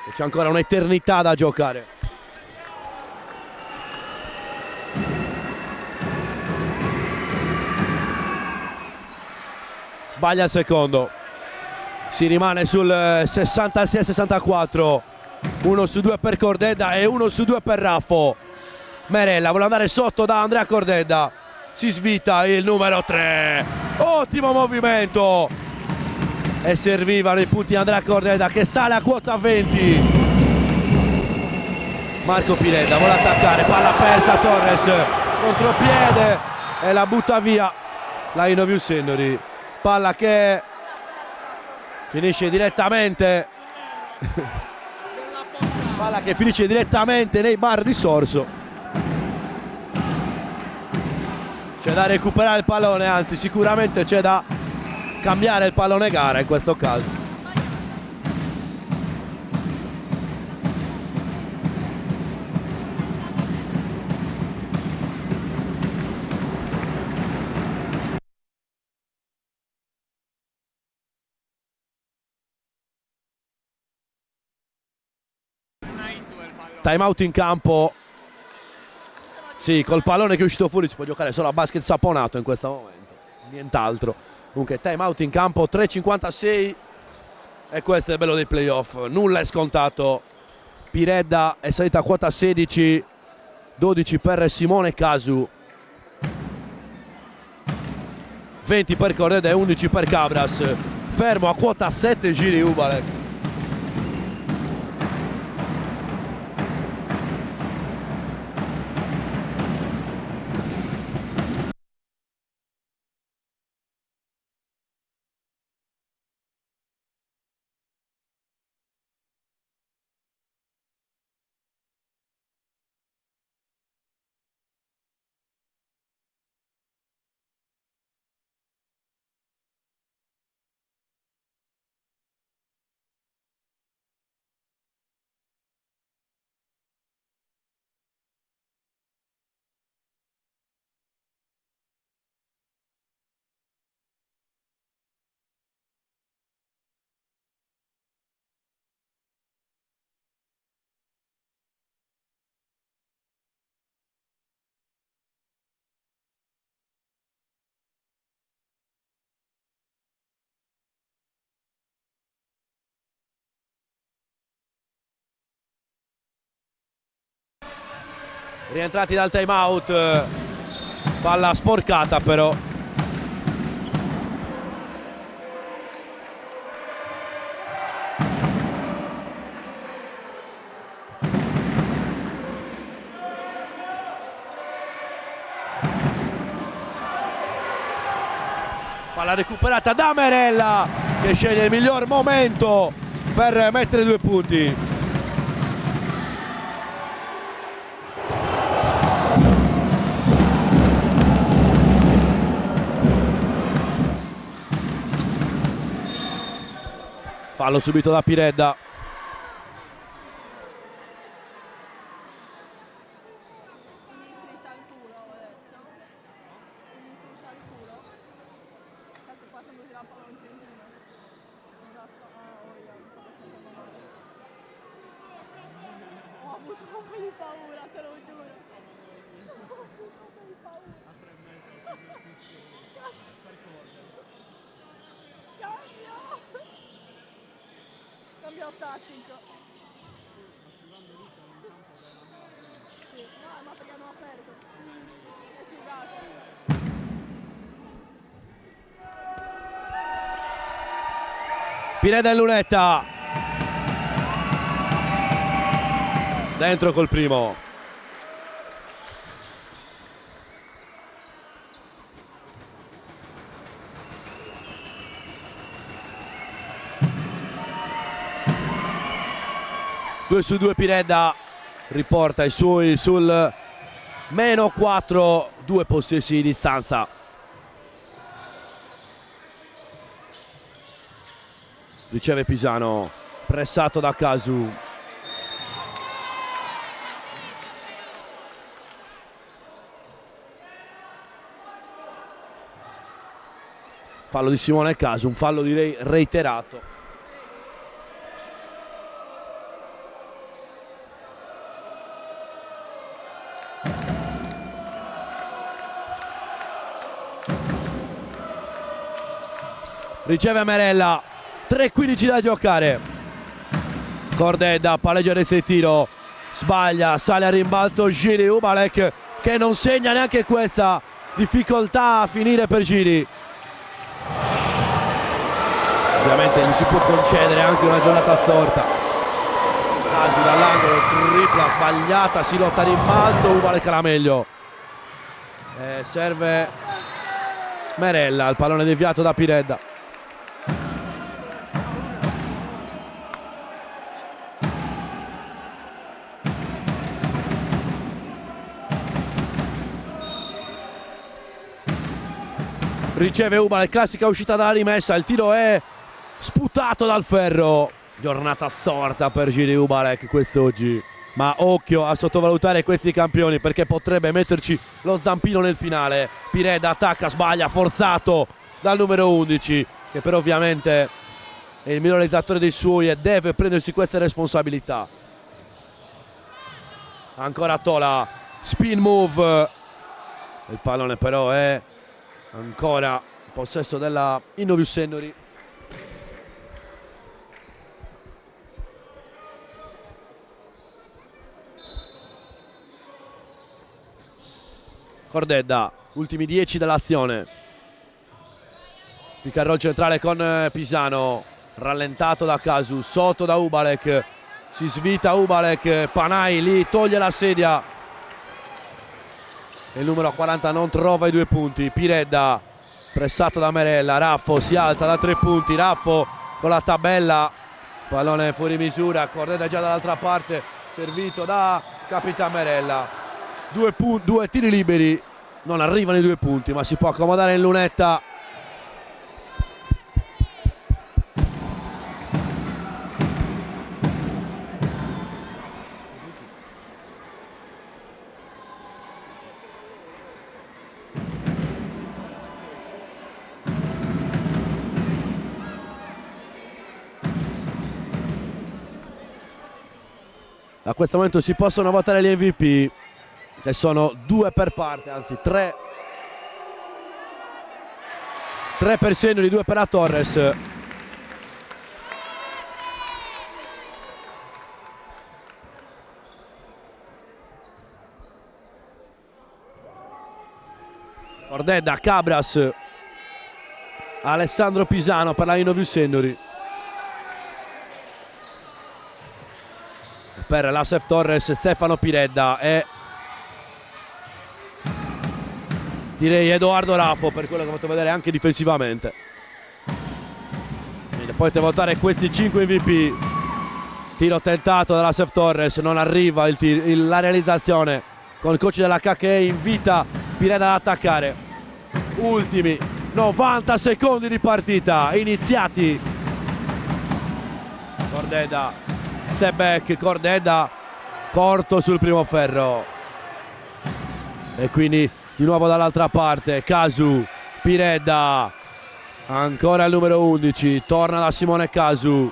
Speaker 1: E c'è ancora un'eternità da giocare. Sbaglia il secondo. Si rimane sul 66-64. 1 su 2 per Cordedda e 1 su 2 per Raffo. Merella vuole andare sotto da Andrea Cordedda. Si svita il numero 3. Ottimo movimento. E servivano i punti Andrea Cordedda che sale a quota 20. Marco Pineda vuole attaccare, palla persa, Torres contropiede e la butta via Laino Sennori. Palla che finisce direttamente nei bar di Sorso. C'è da recuperare il pallone, anzi sicuramente c'è da cambiare il pallone gara in questo caso. Time out in campo. Sì, col pallone che è uscito fuori si può giocare solo a basket saponato in questo momento, nient'altro. Comunque time out in campo, 3:56 e questo è il bello dei playoff, nulla è scontato. Piredda è salita a quota 16, 12 per Simone Casu, 20 per Cordedda e 11 per Cabras. Fermo a quota 7 Giri Ubalek. Rientrati dal time out, palla sporcata però. Palla recuperata da Merella che sceglie il miglior momento per mettere 2 punti. Fallo subito da Piredda.
Speaker 6: Ho avuto un po' di paura, te lo giuro. Cambio tattico. Sì, no, ma perché hanno aperto. Si è asciugato.
Speaker 1: Pineda e Lunetta dentro col primo. Due su due Pineda riporta i suoi sul -4, 2 possessi di distanza. Riceve Pisano, pressato da Casu. Fallo di Simone Casu, un fallo direi reiterato. Riceve Merella, 3:15 da giocare. Cordedda palleggia il tiro, sbaglia, sale a rimbalzo Giri Ubalek che non segna neanche questa, difficoltà a finire per Giri. Ovviamente gli si può concedere anche una giornata storta. Casu dall'angolo, tripla sbagliata, si lotta a rimbalzo, Ubalek la meglio. Serve Merella, il pallone deviato da Pineda. Riceve Ubalek, classica uscita dalla rimessa, il tiro è sputato dal ferro. Giornata storta per Giri Ubalek quest'oggi, ma occhio a sottovalutare questi campioni perché potrebbe metterci lo zampino nel finale. Pineda attacca, sbaglia, forzato dal numero 11 che però ovviamente è il miglior realizzatore dei suoi e deve prendersi queste responsabilità. Ancora Tola, spin move, il pallone però è ancora in possesso della Innovius Sennori. Cordedda, ultimi 10 dell'azione. Pick and roll centrale con Pisano, rallentato da Casu, sotto da Ubalek, si svita Ubalek, Panay lì toglie la sedia. E il numero 40 non trova i 2 punti. Pineda pressato da Merella, Raffo si alza da 3 punti, Raffo con la tabella, pallone fuori misura, Cordedda già dall'altra parte, servito da Capitan Merella. 2 tiri liberi, non arrivano i 2 punti ma si può accomodare in lunetta. A questo momento si possono votare gli MVP, che sono 2 per parte, anzi 3. 3 per Sennori, 2 per la Torres. Cordedda, Cabras, Alessandro Pisano per la Innovius Sennori. Per l'Asef Torres Stefano Pineda e direi Edoardo Raffo per quello che ho fatto vedere anche difensivamente. Quindi potete votare questi 5 MVP. Tiro tentato dall'Asef Torres, non arriva la realizzazione con il coach dell'H che invita Pineda ad attaccare. Ultimi 90 secondi di partita iniziati. Cordedda, step back, Cordedda corto sul primo ferro e quindi di nuovo dall'altra parte Casu, Pineda, ancora il numero 11, torna da Simone Casu,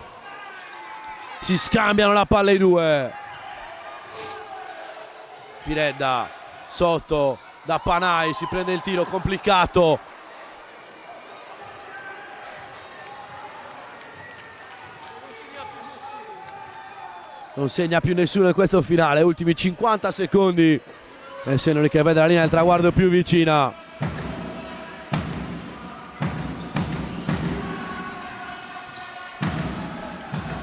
Speaker 1: si scambiano la palla i 2. Pineda sotto da Panay, si prende il tiro complicato. Non segna più nessuno in questo finale, ultimi 50 secondi e Sennori che vede la linea del traguardo più vicina.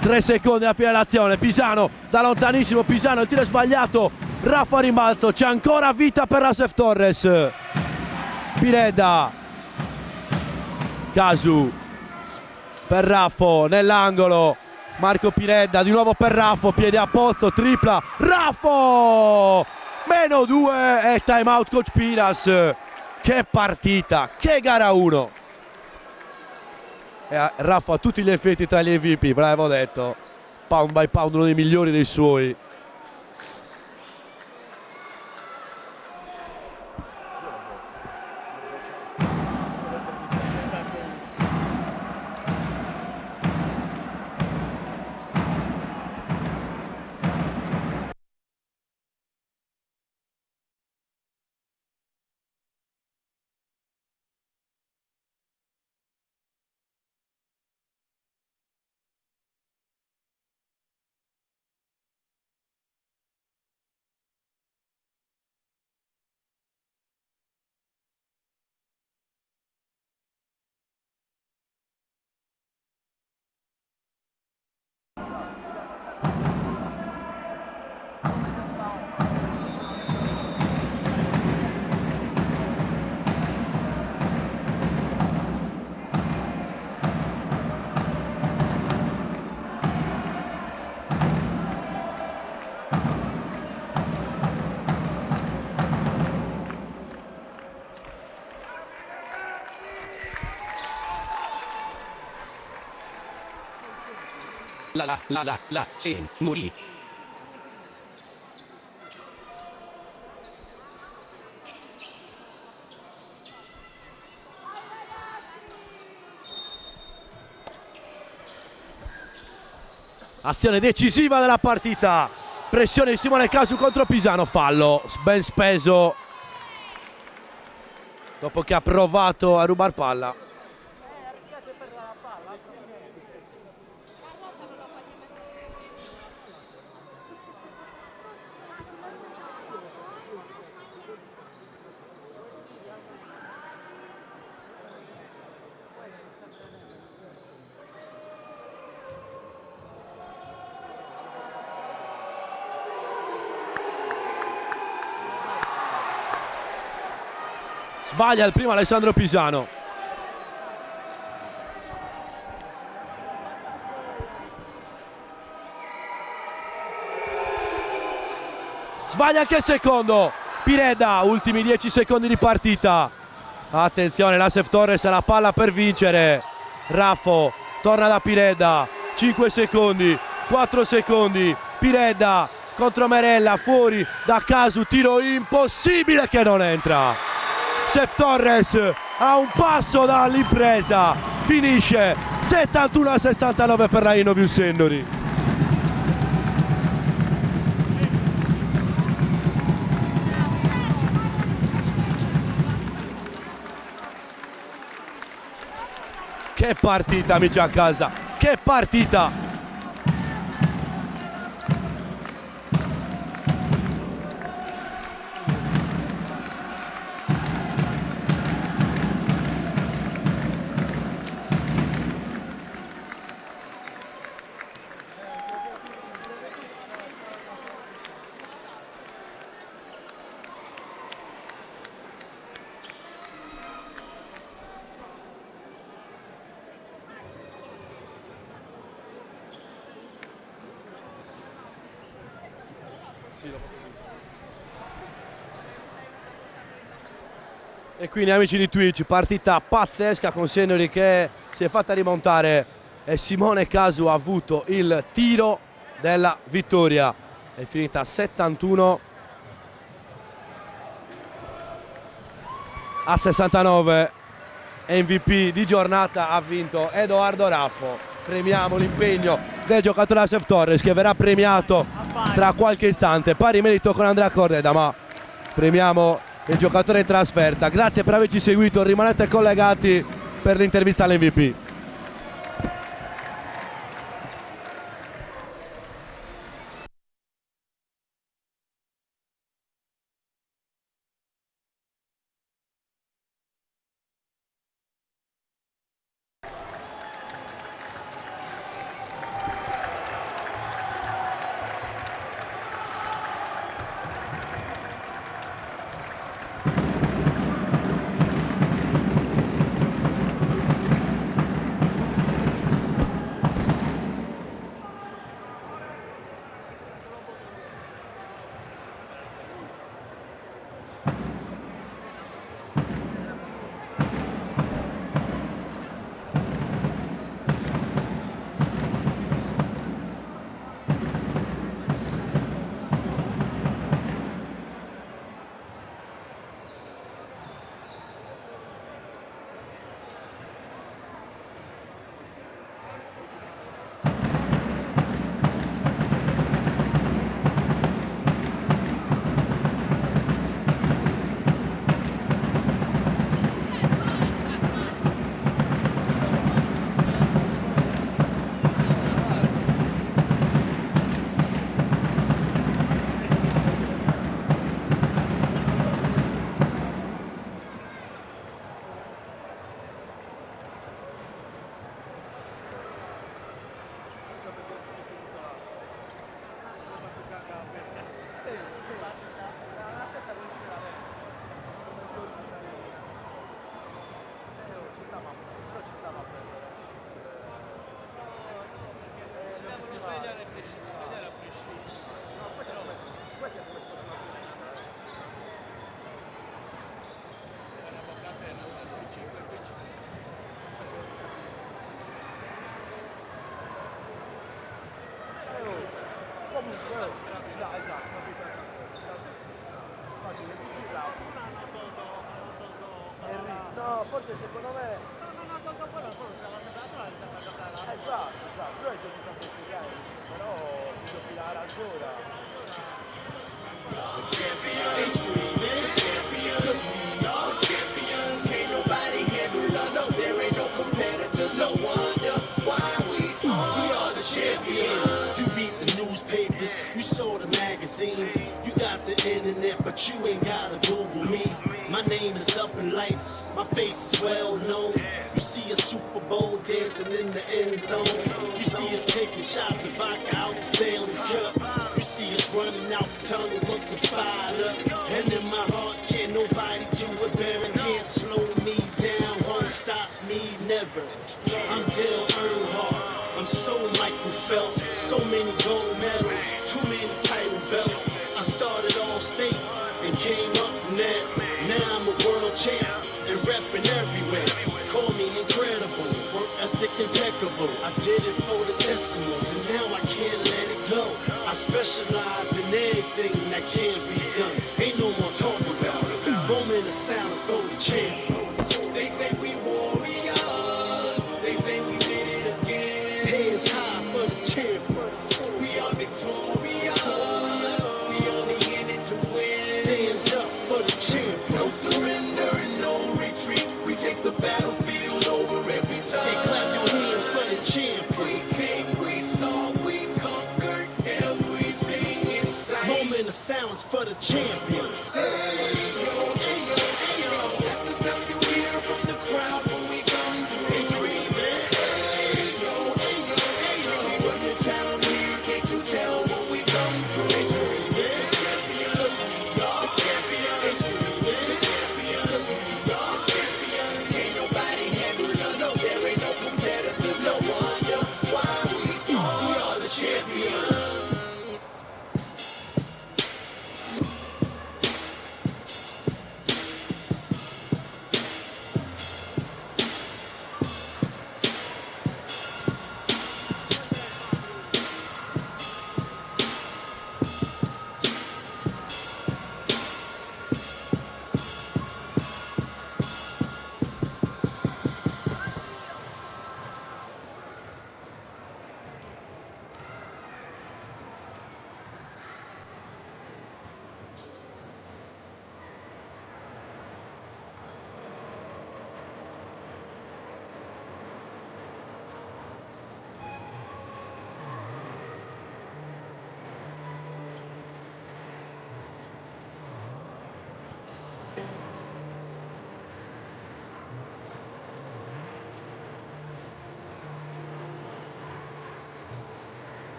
Speaker 1: Tre secondi alla fine dell'azione, Pisano da lontanissimo, Pisano, il tiro è sbagliato, Raffo a rimbalzo, c'è ancora vita per Asef Torres. Pineda, Casu per Raffo nell'angolo, Marco Pineda di nuovo per Raffo, piede a posto, tripla, Raffo! -2 e time out coach Pinas. Che partita, che gara 1. Raffo a tutti gli effetti tra gli MVP, ve l'avevo detto, pound by pound uno dei migliori dei suoi.
Speaker 7: Morì.
Speaker 1: Azione decisiva della partita, pressione di Simone Casu contro Pisano, fallo ben speso dopo che ha provato a rubar palla. Sbaglia il primo Alessandro Pisano. Sbaglia anche il secondo. Pineda, ultimi 10 secondi di partita. Attenzione, l'Asef Torres ha la palla per vincere. Raffo torna da Pineda. 5 secondi, 4 secondi. Pineda contro Merella, fuori da Casu, tiro impossibile che non entra. Asef Torres a un passo dall'impresa, finisce 71-69 per la Innovius Sennori. Che partita, amici a casa, che partita! E quindi amici di Twitch, partita pazzesca con Sennori che si è fatta rimontare e Simone Casu ha avuto il tiro della vittoria. È finita 71-69. MVP di giornata ha vinto Edoardo Raffo. Premiamo l'impegno del giocatore Asef Torres che verrà premiato tra qualche istante, pari merito con Andrea Cordeda, ma premiamo il giocatore in trasferta. Grazie per averci seguito, rimanete collegati per l'intervista all'MVP.
Speaker 2: No, forse secondo me... No, tolto quello, forse la giocare. Esatto, tu hai giocato a questi gare, però si giocherà ancora.
Speaker 5: You saw the magazines, you got the internet, but you ain't gotta Google me. My name is up in lights, my face is well known. You see a Super Bowl dancing in the end zone. You see us taking shots of vodka out the Stanley's Cup. You see us running out the tunnel looking fired up. And in my heart, can't nobody do it better. Can't slow me down, won't stop me, never. I'm Dale Earnhardt. I'm so Michael Phelps, so many gold medals, too many title belts. I started all state and came up from there. Now I'm a world champ and repping everywhere. Call me incredible, work ethic impeccable. I did it for the decimals and now I can't let it go. I specialize in anything that can't be done. Ain't no more talking about it. Moment of silence for the champ. They say we warriors, they say we did it again. Hands high for the champ. We are victorious. We only in it to win. Stand up for the champ. No surrender and no retreat. We take the battlefield over every time. Hey, clap your hands for the champ. We came, we saw, we conquered everything in sight. Moment of silence for the champion. Hey, yo, hey, yo, hey, yo. That's the sound you hear from the crowd when we come through. They screaming. Hey, yo, hey, yo, hey, yo. We run the town here, can't you tell when we come through? They screaming. Champions, we are champions. They screaming. Champions, we are champions. Can't nobody handle us. No, there ain't no competitors. No wonder why we are the champions.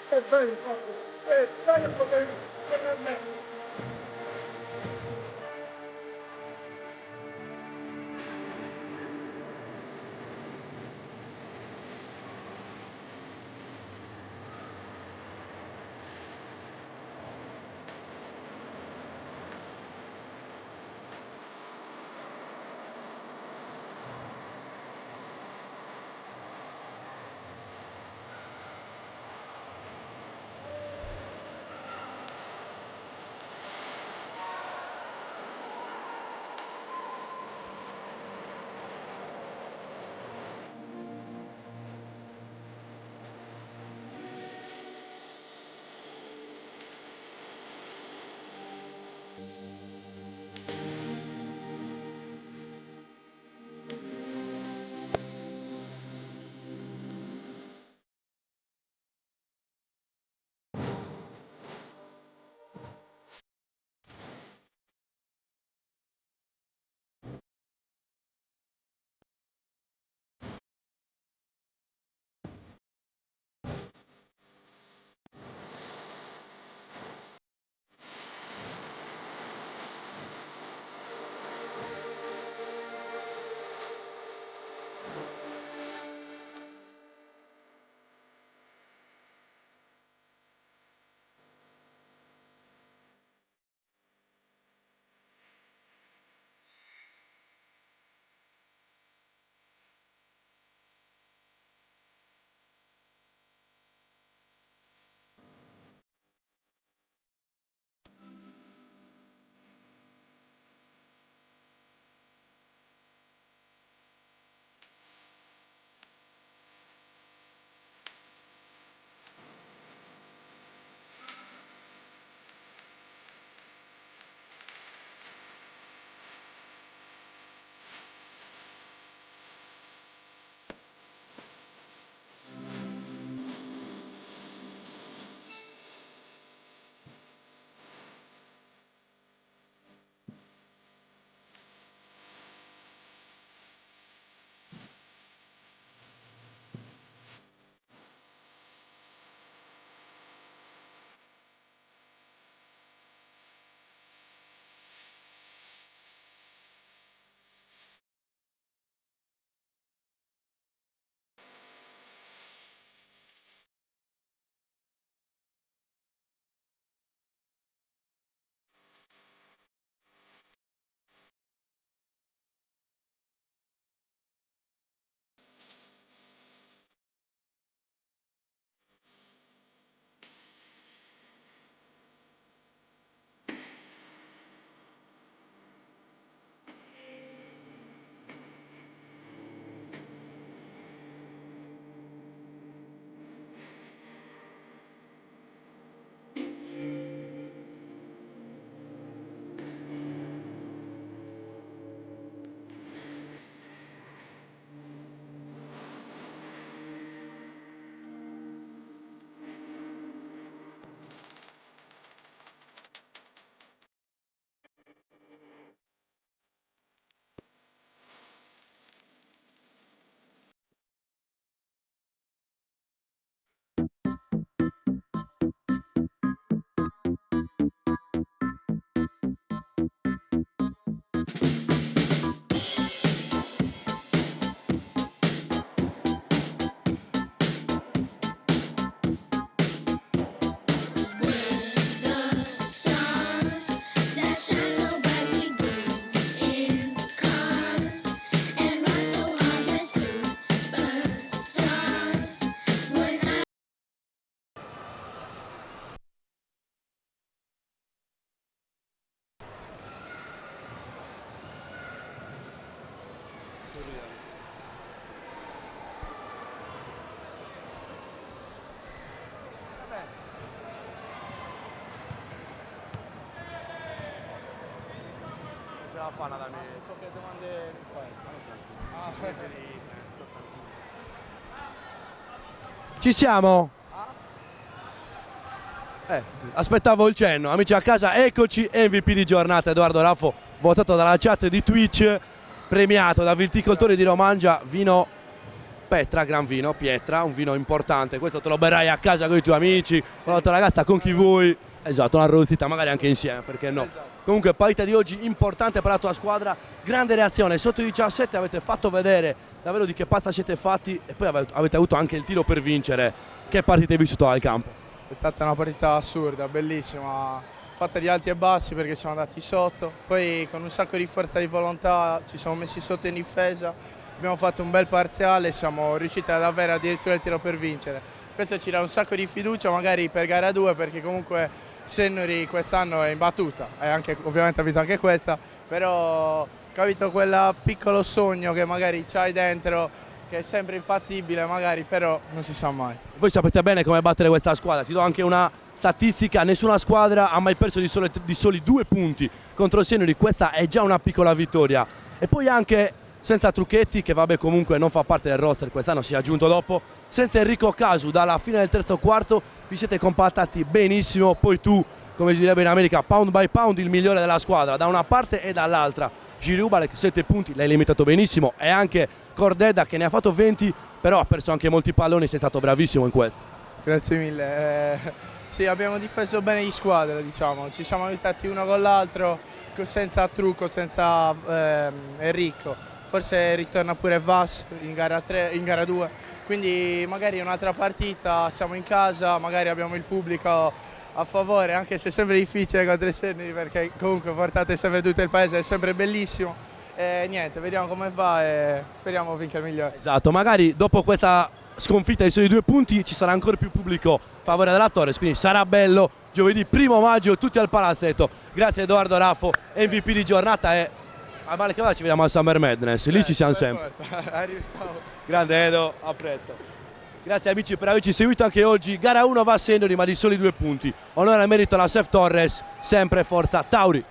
Speaker 2: Dai, dai un po' per me.
Speaker 1: Ce la fanno da me.
Speaker 2: Che domande mi fai?
Speaker 1: Ci siamo? Aspettavo il cenno. Amici a casa, eccoci, MVP di giornata Edoardo Raffo, votato dalla chat di Twitch, premiato da viticoltori di Romangia, vino Petra, gran vino, Pietra, un vino importante, questo te lo berrai a casa con i tuoi amici, con la tua ragazza, con chi vuoi. Esatto, una arrostita magari anche insieme, perché no?
Speaker 2: Esatto.
Speaker 1: Comunque partita di oggi importante per la tua squadra, grande reazione, sotto i 17 avete fatto vedere davvero di che pasta siete fatti e poi avete avuto anche il tiro per vincere. Che partita hai vissuto al campo?
Speaker 2: È stata una partita assurda, bellissima, fatta di alti e bassi perché siamo andati sotto, poi con un sacco di forza di volontà ci siamo messi sotto in difesa, abbiamo fatto un bel parziale e siamo riusciti ad avere addirittura il tiro per vincere. Questo ci dà un sacco di fiducia magari per gara 2 perché comunque Sennuri quest'anno è imbattuta e anche, ovviamente ha vinto anche questa, però capito quel piccolo sogno che magari c'hai dentro che è sempre infattibile magari, però non si sa mai.
Speaker 1: Voi sapete bene come battere questa squadra, ti do anche una statistica, nessuna squadra ha mai perso di soli 2 punti contro il Sennuri, questa è già una piccola vittoria. E poi anche senza Trucchetti, che vabbè comunque non fa parte del roster, quest'anno si è aggiunto dopo, senza Enrico Casu dalla fine del terzo quarto vi siete compattati benissimo, poi tu, come si direbbe in America, pound by pound il migliore della squadra, da una parte e dall'altra. Girubalek 7 punti, l'hai limitato benissimo, e anche Cordeda che ne ha fatto 20, però ha perso anche molti palloni, sei stato bravissimo in questo.
Speaker 2: Grazie mille. Sì, abbiamo difeso bene di squadra, diciamo. Ci siamo aiutati uno con l'altro, senza trucco, senza Enrico. Forse ritorna pure Vas in gara 3, in gara 2. Quindi magari un'altra partita, siamo in casa, magari abbiamo il pubblico a favore, anche se è sempre difficile contro i Sennuri perché comunque portate sempre tutto il paese, è sempre bellissimo. E niente, vediamo come va e speriamo vinca il migliore.
Speaker 1: Esatto, magari dopo questa sconfitta di soli 2 punti ci sarà ancora più pubblico a favore della Torres, quindi sarà bello giovedì 1 maggio tutti al palazzetto. Grazie Edoardo Raffo, MVP di giornata, e a male che vada ci vediamo al Summer Madness, lì ci siamo sempre.
Speaker 2: Ciao.
Speaker 1: Grande Edo, a presto. Grazie amici per averci seguito anche oggi. Gara 1 va a Sennuri ma di soli 2 punti. Onore al merito alla Sef Torres, sempre forza Tauri.